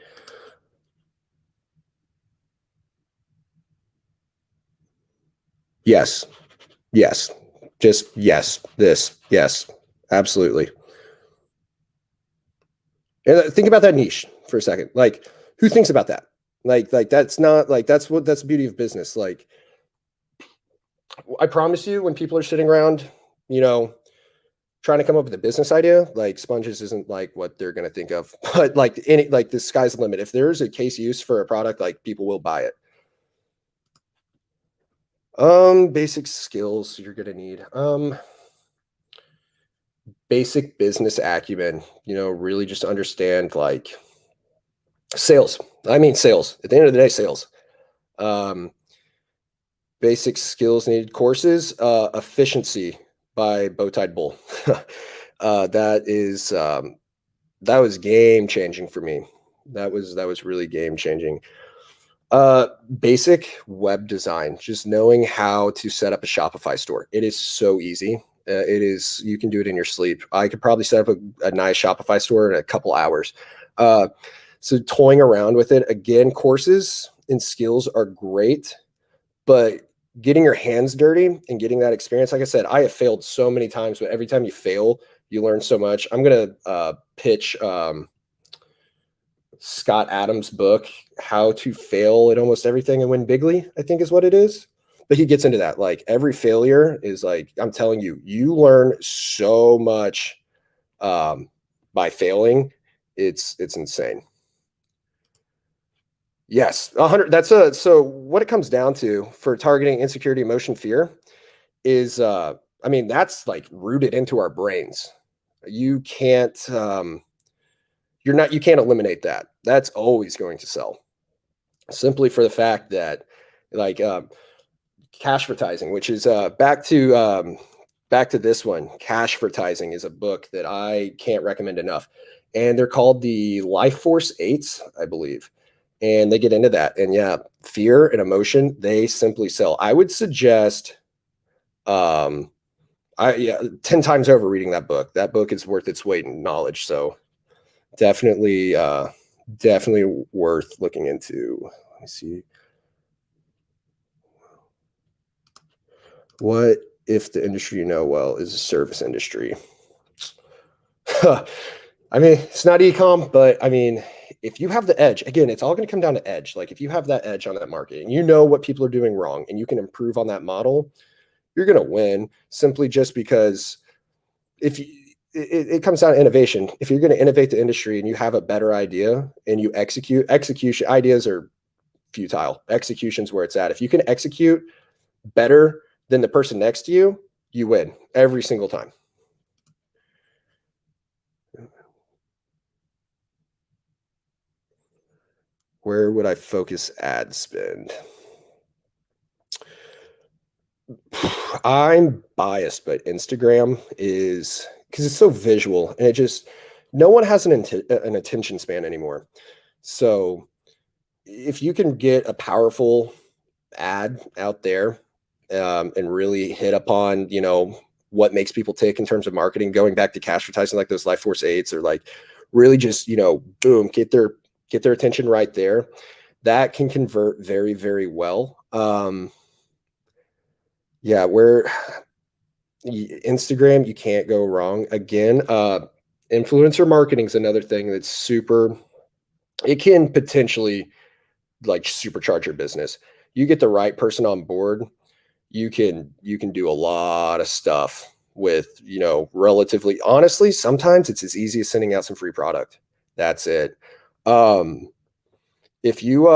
Speaker 1: Yes. Yes. Just yes. This. Yes. Absolutely. And think about that niche for a second. Like, who thinks about that? Like that's not like that's the beauty of business. Like, I promise you, when people are sitting around, trying to come up with a business idea, like sponges isn't like what they're going to think of, but like the sky's the limit. If there's a case use for a product, like people will buy it. Basic skills you're going to need. basic business acumen, really just understand like sales. I mean, sales at the end of the day, sales. Um, Basic skills needed courses, efficiency by Bowtied Bull. That is, that was game changing for me. That was really game changing. Basic web design, just knowing how to set up a Shopify store. It is so easy. You can do it in your sleep. I could probably set up a nice Shopify store in a couple hours. So toying around with it, again, courses and skills are great, but getting your hands dirty and getting that experience, like I said, I have failed so many times, but every time you fail, you learn so much. I'm going to pitch Scott Adams' book, How to Fail at Almost Everything and Win Bigly, I think is what it is. But he gets into that. Like every failure is like, I'm telling you, you learn so much by failing. It's insane. Yes, 100. So what it comes down to for targeting insecurity, emotion, fear is, I mean, that's like rooted into our brains. You can't, you can't eliminate that. That's always going to sell, simply for the fact that like cash advertising, which is back to this one. Cash advertising is a book that I can't recommend enough, and they're called the Life Force Eights, I believe, and they get into that. And yeah, fear and emotion, they simply sell. I would suggest 10 times over reading that book. That book is worth its weight in knowledge. So definitely worth looking into. Let me see. What if the industry you know well is a service industry? I mean, it's not ecom, but I mean, if you have the edge, again, it's all going to come down to edge. Like if you have that edge on that market and you know what people are doing wrong and you can improve on that model, you're going to win, simply just because if you, it comes down to innovation. If you're going to innovate the industry and you have a better idea and you execution ideas are futile. Execution's where it's at. If you can execute better than the person next to you, you win every single time. Where would I focus ad spend? I'm biased, but Instagram is, because it's so visual and it just, no one has an attention span anymore. So if you can get a powerful ad out there and really hit upon, what makes people tick in terms of marketing, going back to cash advertising, like those Life Force Eights, or like really just, boom, get their attention right there. That can convert very, very well. Yeah, Instagram, you can't go wrong. Again, influencer marketing is another thing that's super, it can potentially like supercharge your business. You get the right person on board, you can do a lot of stuff with, relatively, honestly, sometimes it's as easy as sending out some free product. That's it. If you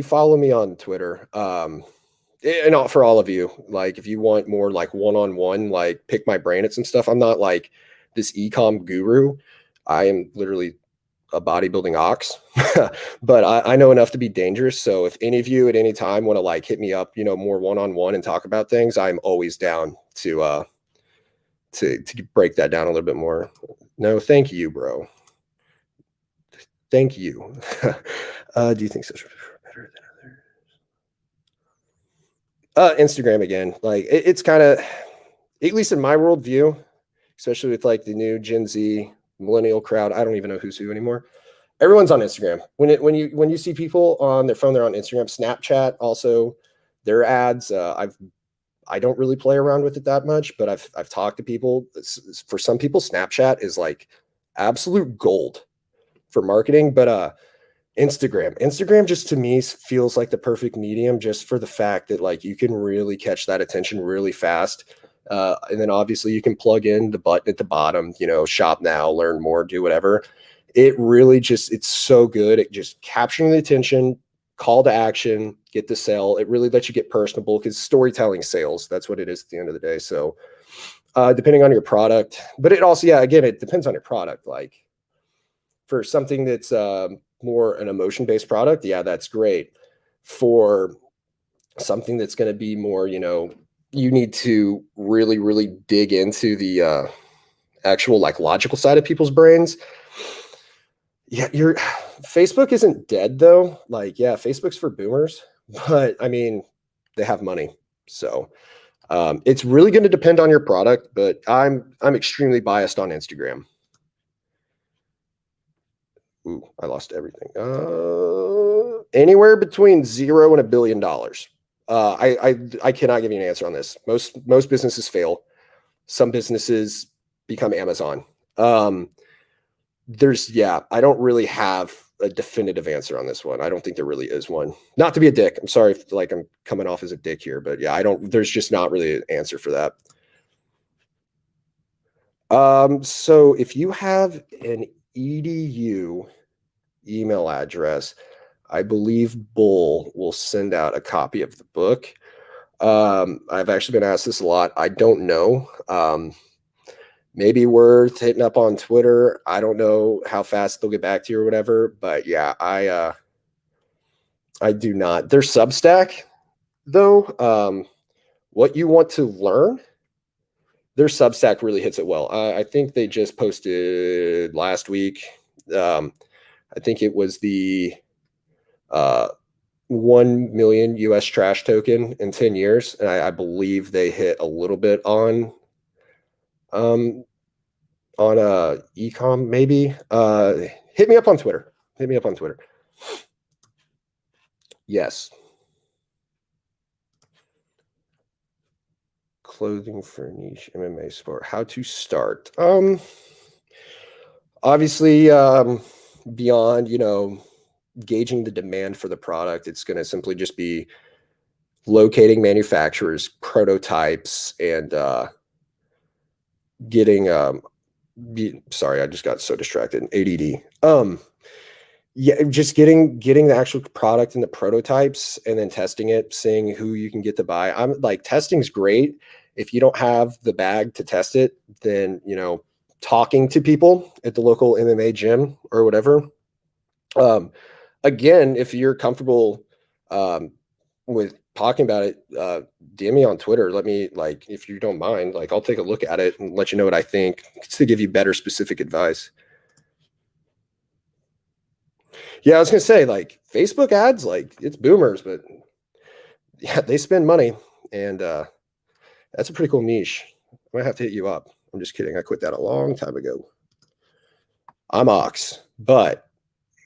Speaker 1: follow me on Twitter, and for all of you, like if you want more like one-on-one, like pick my brain at some stuff, I'm not like this ecom guru. I am literally a bodybuilding ox, but I know enough to be dangerous. So if any of you at any time want to like hit me up, more one-on-one and talk about things, I'm always down to break that down a little bit more. No, thank you, bro. Thank you. Do you think social are better than others? Instagram again. Like it's kind of, at least in my worldview, especially with like the new Gen Z millennial crowd. I don't even know who's who anymore. Everyone's on Instagram. When you see people on their phone, they're on Instagram. Snapchat also, their ads. I don't really play around with it that much, but I've talked to people. For some people, Snapchat is like absolute gold for marketing. But Instagram just to me feels like the perfect medium, just for the fact that like you can really catch that attention really fast. And then obviously you can plug in the button at the bottom, shop now, learn more, do whatever. It really it's so good at just capturing the attention, call to action, get the sale. It really lets you get personable because storytelling sales, that's what it is at the end of the day. So depending on your product. But it also, yeah, again, it depends on your product. Like for something that's more an emotion-based product, yeah, that's great. For something that's going to be more, you need to really, really dig into the actual like logical side of people's brains. Yeah, your Facebook isn't dead though. Like, yeah, Facebook's for boomers, but I mean, they have money. So it's really going to depend on your product, but I'm extremely biased on Instagram. Ooh, I lost everything. Anywhere between $0 and $1 billion. I cannot give you an answer on this. Most businesses fail. Some businesses become Amazon. I don't really have a definitive answer on this one. I don't think there really is one. Not to be a dick. I'm sorry if like I'm coming off as a dick here, but yeah, there's just not really an answer for that. So if you have an EDU email address, I believe Bull will send out a copy of the book. I've actually been asked this a lot. I don't know. Maybe worth hitting up on Twitter. I don't know how fast they'll get back to you or whatever, but yeah, I do not. Their Substack though, what you want to learn, their Substack really hits it well. I think they just posted last week. I think it was the 1 million US trash token in 10 years. And I believe they hit a little bit on Ecom, maybe. Hit me up on Twitter. Hit me up on Twitter. Yes. Clothing for niche MMA sport. How to start? Obviously, beyond, gauging the demand for the product, it's going to simply just be locating manufacturers, prototypes, and getting sorry, I just got so distracted. ADD. Yeah, just getting the actual product and the prototypes and then testing it, seeing who you can get to buy. I'm like, testing's great. If you don't have the bag to test it, then talking to people at the local MMA gym or whatever. Again, if you're comfortable with talking about it, DM me on Twitter. Let me, like, if you don't mind, like, I'll take a look at it and let you know what I think to give you better specific advice. Yeah, I was gonna say, like, Facebook ads, like, it's boomers, but yeah, they spend money, and that's a pretty cool niche. I might have to hit you up. I'm just kidding. I quit that a long time ago. I'm Ox, but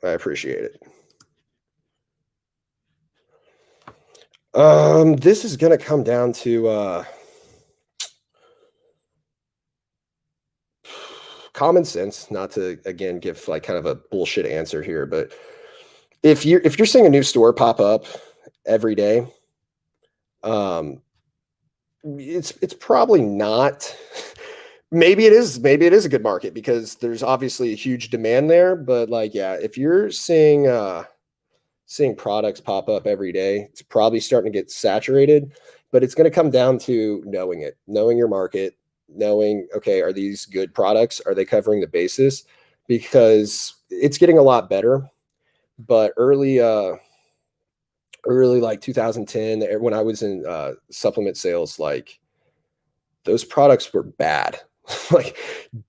Speaker 1: I appreciate it. This is gonna come down to common sense, not to again give like kind of a bullshit answer here, but if you're seeing a new store pop up every day, it's probably not. Maybe it is a good market because there's obviously a huge demand there, but like, yeah, if you're seeing products pop up every day, it's probably starting to get saturated, but it's going to come down to knowing your market, knowing, okay, are these good products? Are they covering the basis? Because it's getting a lot better, but early like 2010, when I was in supplement sales, like those products were bad, like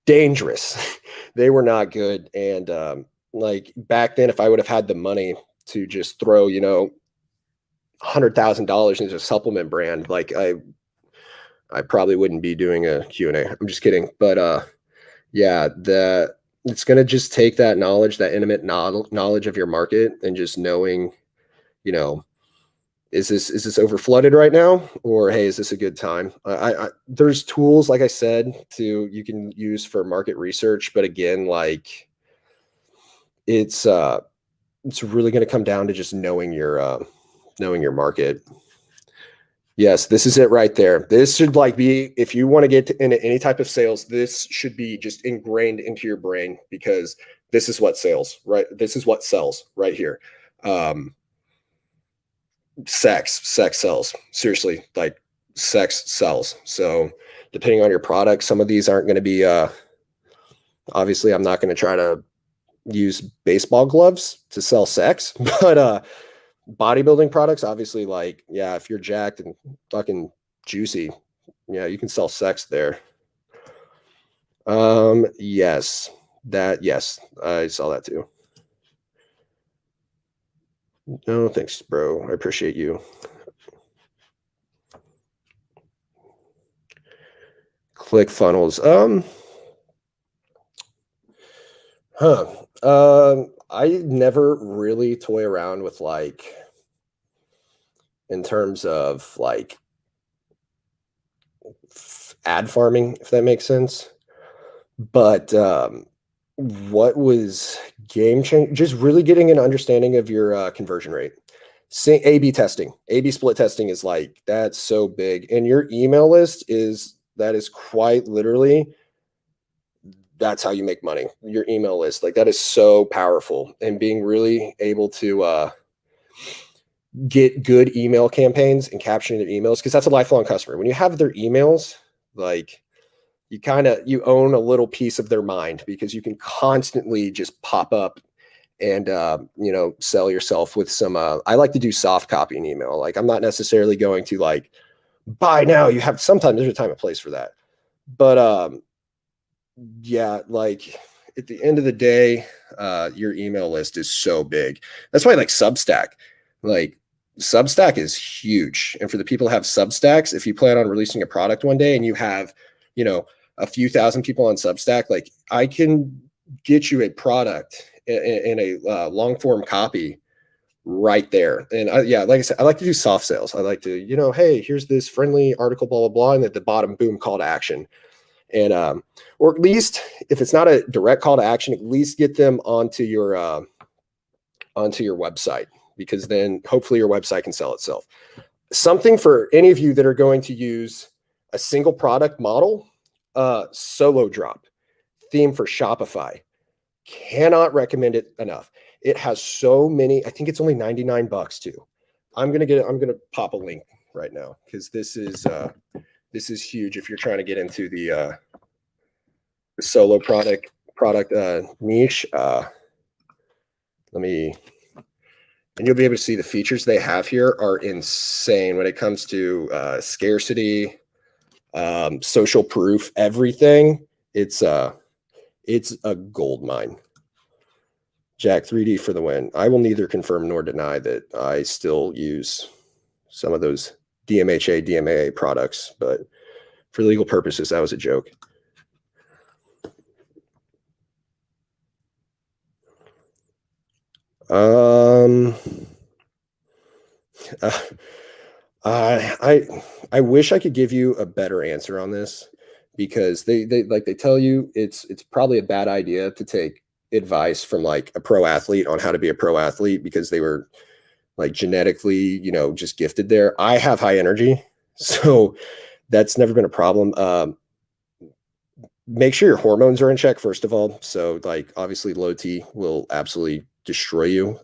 Speaker 1: dangerous. They were not good. And like back then, if I would have had the money to just throw, $100,000 into a supplement brand, like I probably wouldn't be doing a Q&A. I'm just kidding. But yeah, it's going to just take that knowledge, that intimate knowledge of your market, and just knowing, is this over flooded right now, or hey, is this a good time? There's tools, like I said, you can use for market research, but again, like it's really going to come down to just knowing your market. Yes, this is it right there. This should like be, if you want to get into any type of sales, this should be just ingrained into your brain, because this is what sells, right? This is what sells right here. Sex sells. Seriously, like sex sells. So depending on your product. Some of these aren't going to be, obviously I'm not going to try to use baseball gloves to sell sex, but bodybuilding products, obviously, like, yeah, if you're jacked and fucking juicy, yeah, you can sell sex there. Yes, yes, I saw that too. No, thanks, bro. I appreciate you. Click funnels. I never really toy around with, like, in terms of like ad farming, if that makes sense. But what was game change? Just really getting an understanding of your conversion rate. A/B testing, A/B split testing is like, that's so big, and your email list is quite literally, that's how you make money. Your email list, like, that is so powerful, and being really able to get good email campaigns and capturing their emails, because that's a lifelong customer. When you have their emails, like, you own a little piece of their mind, because you can constantly just pop up and sell yourself with some I like to do soft copy in email. Like, I'm not necessarily going to, like, buy now. You have, sometimes there's a time and place for that, but yeah, like, at the end of the day, your email list is so big. That's why, like, like Substack is huge. And for the people who have Substacks, if you plan on releasing a product one day and you have, a few thousand people on Substack, like, I can get you a product in a long form copy right there. And yeah, like I said, I like to do soft sales. I like to, hey, here's this friendly article, blah, blah, blah. And at the bottom, boom, call to action. And, or at least if it's not a direct call to action, at least get them onto your website, because then hopefully your website can sell itself. Something for any of you that are going to use a single product model, Solo Drop, theme for Shopify. Cannot recommend it enough. It has so many, I think it's only $99 too. I'm going to pop a link right now, because this is huge if you're trying to get into the solo product niche. And you'll be able to see the features they have here are insane when it comes to scarcity, social proof, everything. It's a gold mine. Jack 3D for the win. I will neither confirm nor deny that I still use some of those DMHA, DMAA products, but for legal purposes, that was a joke. I wish I could give you a better answer on this, because they tell you it's probably a bad idea to take advice from, like, a pro athlete on how to be a pro athlete, because they were, like, genetically, just gifted there. I have high energy, so that's never been a problem. Make sure your hormones are in check, first of all. So, like, obviously low T will absolutely destroy you.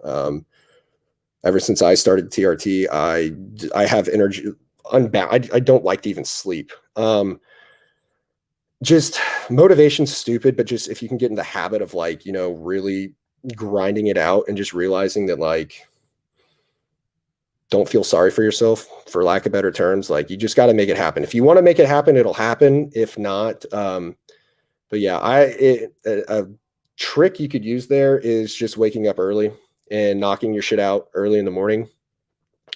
Speaker 1: Ever since I started TRT, I have energy unbound. I don't like to even sleep. Just motivation's stupid, but just if you can get in the habit of, like, really grinding it out and just realizing that, like, don't feel sorry for yourself, for lack of better terms. Like, you just got to make it happen. If you want to make it happen, it'll happen. If not, but yeah, a trick you could use there is just waking up early and knocking your shit out early in the morning.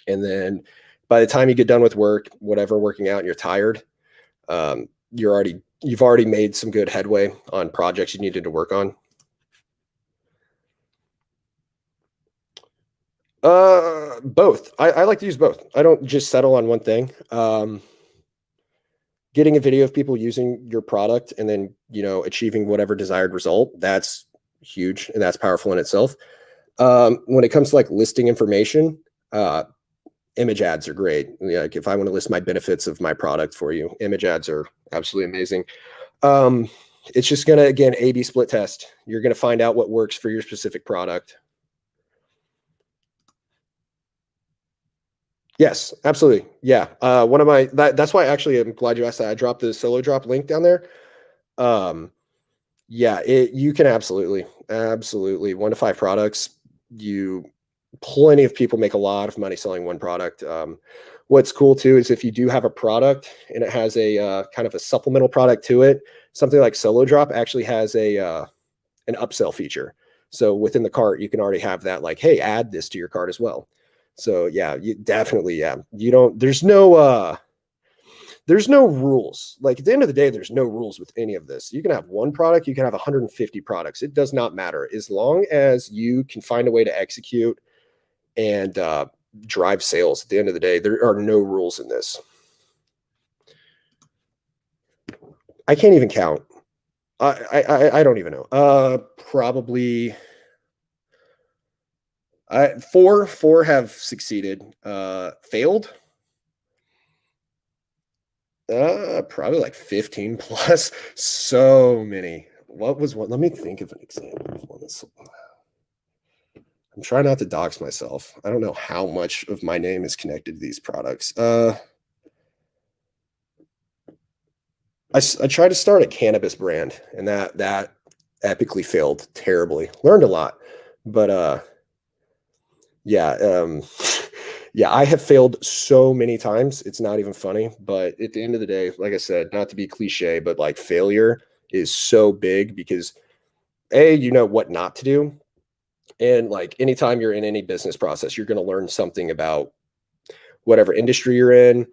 Speaker 1: And then by the time you get done with work, whatever, working out, and you're tired, you've already made some good headway on projects you needed to work on. Both. I like to use both. I don't just settle on one thing. Getting a video of people using your product and then, achieving whatever desired result, that's huge, and that's powerful in itself. When it comes to, like, listing information, image ads are great. Like, if I want to list my benefits of my product for you, image ads are absolutely amazing. It's just going to, again, A/B split test. You're going to find out what works for your specific product. Yes, absolutely. Yeah. One of that's why actually I'm glad you asked that. I dropped the solo drop link down there. Um, yeah, you can absolutely 1 to 5 products. You Plenty of people make a lot of money selling one product. What's cool too is if you do have a product and it has a kind of a supplemental product to it, something like Solo Drop actually has a an upsell feature. So within the cart, you can already have that like, hey, add this to your cart as well. So yeah, you definitely, yeah. You don't, there's no rules. Like at the end of the day, there's no rules with any of this. You can have one product, you can have 150 products. It does not matter as long as you can find a way to execute and drive sales. At the end of the day, there are no rules in this. I can't even count. I don't even know. Probably four have succeeded. Failed. Probably like 15 plus. So many. What was one? Let me think of an example of one that's. I'm trying not to dox myself. I don't know how much of my name is connected to these products. I tried to start a cannabis brand, and that epically failed terribly. Learned a lot, but yeah, yeah, I have failed so many times. It's not even funny. But at the end of the day, like I said, not to be cliche, but like failure is so big because you know what not to do, and like anytime you're in any business process, you're going to learn something about whatever industry you're in,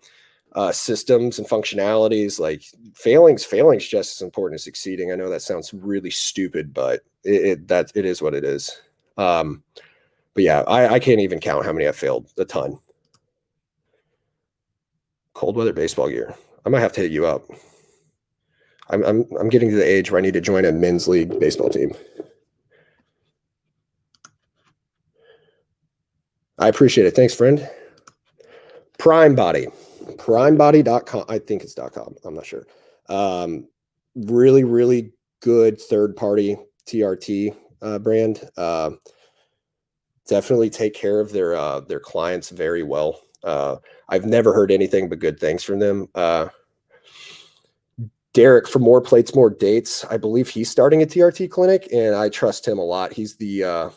Speaker 1: systems and functionalities. Like failing's just as important as succeeding. I know that sounds really stupid, but it is what it is. But yeah, I can't even count how many I failed. A ton. Cold weather baseball gear. I might have to hit you up. I'm getting to the age where I need to join a men's league baseball team. I appreciate it. Thanks, friend. Prime Body. Primebody.com. I think it's .com. I'm not sure. Really good third party TRT brand. Definitely take care of their clients very well. I've never heard anything but good things from them. Derek from More Plates, More Dates. I believe he's starting a TRT clinic, and I trust him a lot. He's the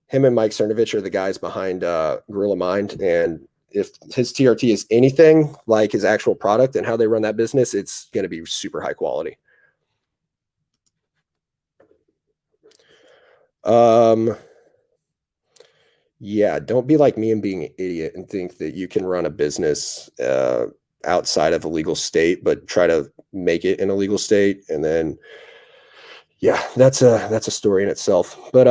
Speaker 1: him and Mike Cernovich are the guys behind Gorilla Mind, and if his TRT is anything like his actual product and how they run that business, it's going to be super high quality. Yeah, don't be like me and being an idiot and think that you can run a business outside of a legal state, but try to make it in a legal state. And then, yeah, that's a story in itself. But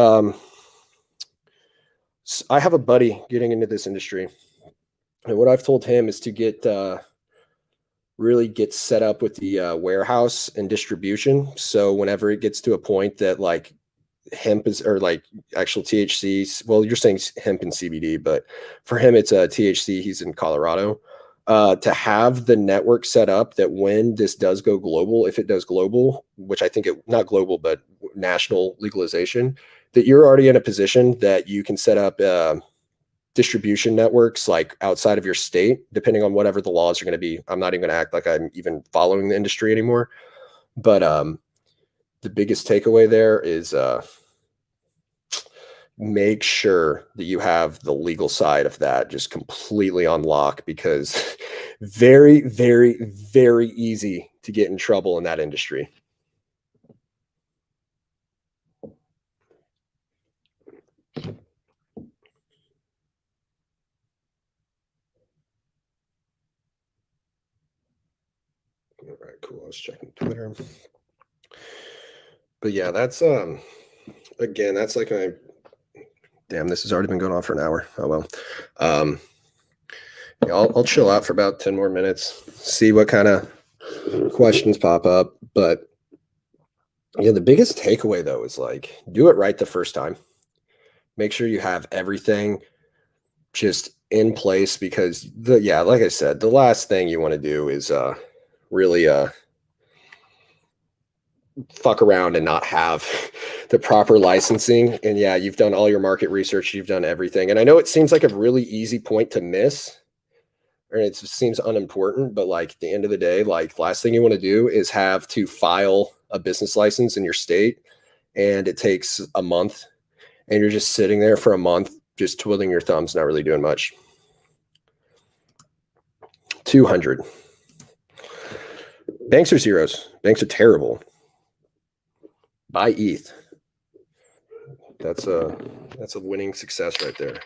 Speaker 1: I have a buddy getting into this industry, and what I've told him is to really get set up with the warehouse and distribution. So whenever it gets to a point that like hemp is or like actual THC, well, you're saying hemp and CBD, but for him it's a THC. He's in Colorado. To have the network set up that when this does go global, if it does global, which I think it not global but national legalization, that you're already in a position that you can set up distribution networks like outside of your state, depending on whatever the laws are going to be. I'm not even going to act like I'm even following the industry anymore. But the biggest takeaway there is make sure that you have the legal side of that just completely on lock, because very easy to get in trouble in that industry. All right, cool. I was checking Twitter. But yeah, that's again, that's like a damn, this has already been going on for an hour. Oh well. Yeah, I'll chill out for about 10 more minutes, see what kind of questions pop up. But yeah, the biggest takeaway though is like do it right the first time. Make sure you have everything just in place, because like I said, the last thing you want to do is really fuck around and not have the proper licensing. And yeah, you've done all your market research, you've done everything. And I know it seems like a really easy point to miss, or it seems unimportant, but like at the end of the day, like last thing you want to do is have to file a business license in your state, and it takes a month, and you're just sitting there for a month, just twiddling your thumbs, not really doing much. 200. Banks are zeros. Banks are terrible. Buy ETH. That's a winning success right there.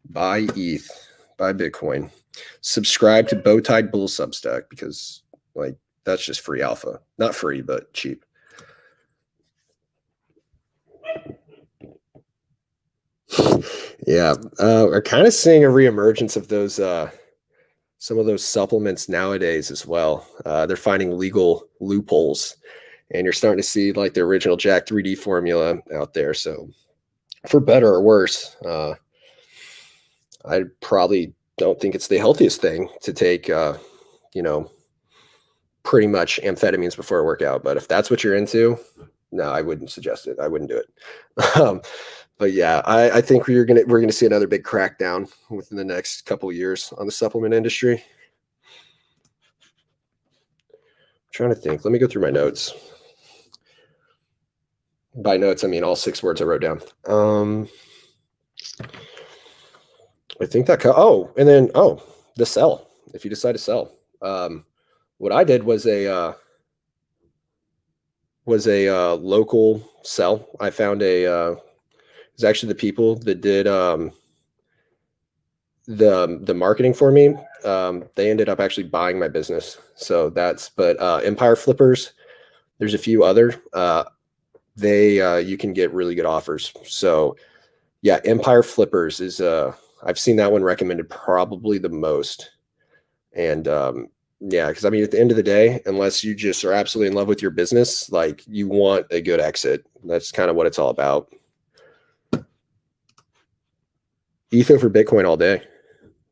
Speaker 1: Buy ETH. Buy Bitcoin. Subscribe to BowTied Bull Substack, because like that's just free alpha. Not free, but cheap. Yeah, we're kind of seeing a reemergence of those some of those supplements nowadays as well. They're finding legal loopholes, and you're starting to see like the original Jack 3D formula out there. So for better or worse, I probably don't think it's the healthiest thing to take, you know, pretty much amphetamines before a workout. But if that's what you're into, no, I wouldn't suggest it. I wouldn't do it. But yeah, I think we're gonna see another big crackdown within the next couple of years on the supplement industry. I'm trying to think. Let me go through my notes. By notes, I mean all 6 words I wrote down. I think that. And then the sell. If you decide to sell, what I did was a local sell. I found it's actually the people that did the marketing for me. They ended up actually buying my business. So but Empire Flippers, there's a few other, you can get really good offers. So yeah, Empire Flippers is, I've seen that one recommended probably the most. And, yeah, because I mean, at the end of the day, unless you just are absolutely in love with your business, like you want a good exit. That's kind of what it's all about. ETH over Bitcoin all day,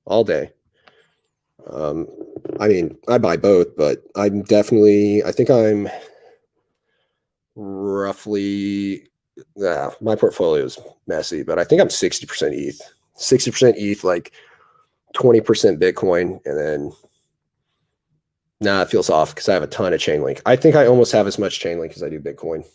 Speaker 1: all day. I mean, I buy both, but I think I'm roughly, my portfolio is messy, but I think I'm 60% ETH, 60% ETH, like 20% Bitcoin. And then, it feels off because I have a ton of Chainlink. I think I almost have as much Chainlink as I do Bitcoin.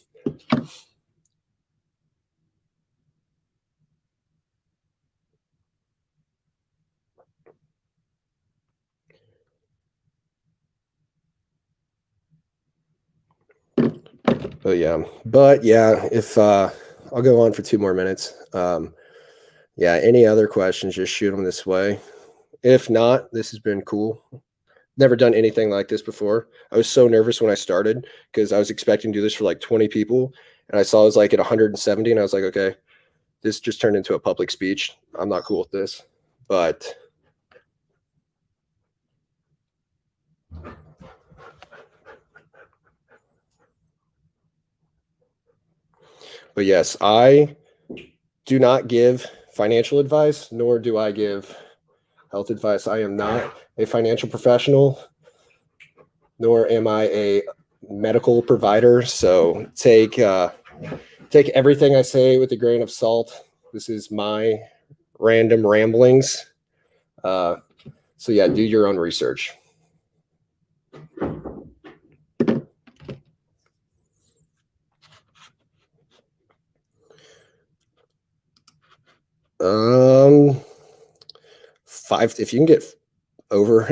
Speaker 1: But yeah, if I'll go on for 2 more minutes. Yeah, any other questions, just shoot them this way. If not, this has been cool. Never done anything like this before. I was so nervous when I started because I was expecting to do this for like 20 people, and I saw it was like at 170, and I was like, okay, this just turned into a public speech. I'm not cool with this. But yes, I do not give financial advice, nor do I give health advice. I am not a financial professional, nor am I a medical provider. So take everything I say with a grain of salt. This is my random ramblings. So yeah, do your own research. If you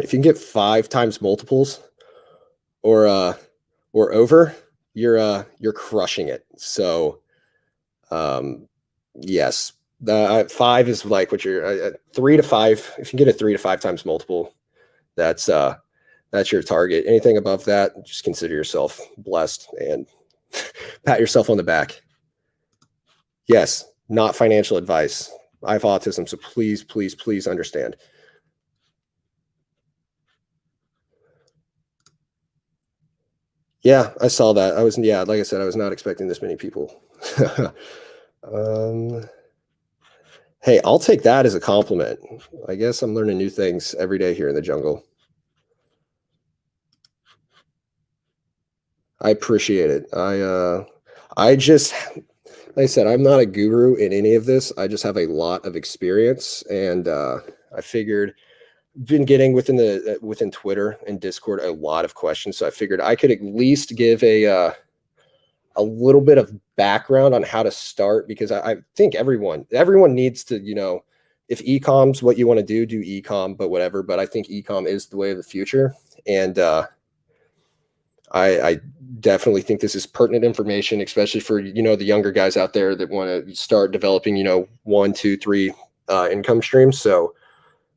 Speaker 1: can get 5 times multiples or over, you're crushing it. So, yes, the 5 is like what you're 3 to 5. If you get a 3 to 5 times multiple, that's your target. Anything above that, just consider yourself blessed and pat yourself on the back. Yes, not financial advice. I have autism, so please, please, please understand. Yeah, I saw that. Like I said, I was not expecting this many people. Hey, I'll take that as a compliment. I guess I'm learning new things every day here in the jungle. I appreciate it. I just, like I said, I'm not a guru in any of this. I just have a lot of experience, and I figured been getting within Twitter and Discord a lot of questions. So I figured I could at least give a little bit of background on how to start, because I think everyone needs to, if ecom's what you want to do ecom, but whatever. But I think ecom is the way of the future, and I definitely think this is pertinent information, especially for the younger guys out there that want to start developing 1, 2, 3 income streams. So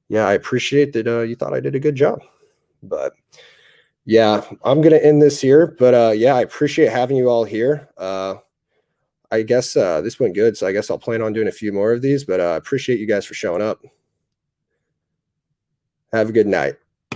Speaker 1: yeah, I appreciate that you thought I did a good job. But yeah, I'm gonna end this here. But yeah, I appreciate having you all here. I guess this went good, so I guess I'll plan on doing a few more of these. But I appreciate you guys for showing up. Have a good night.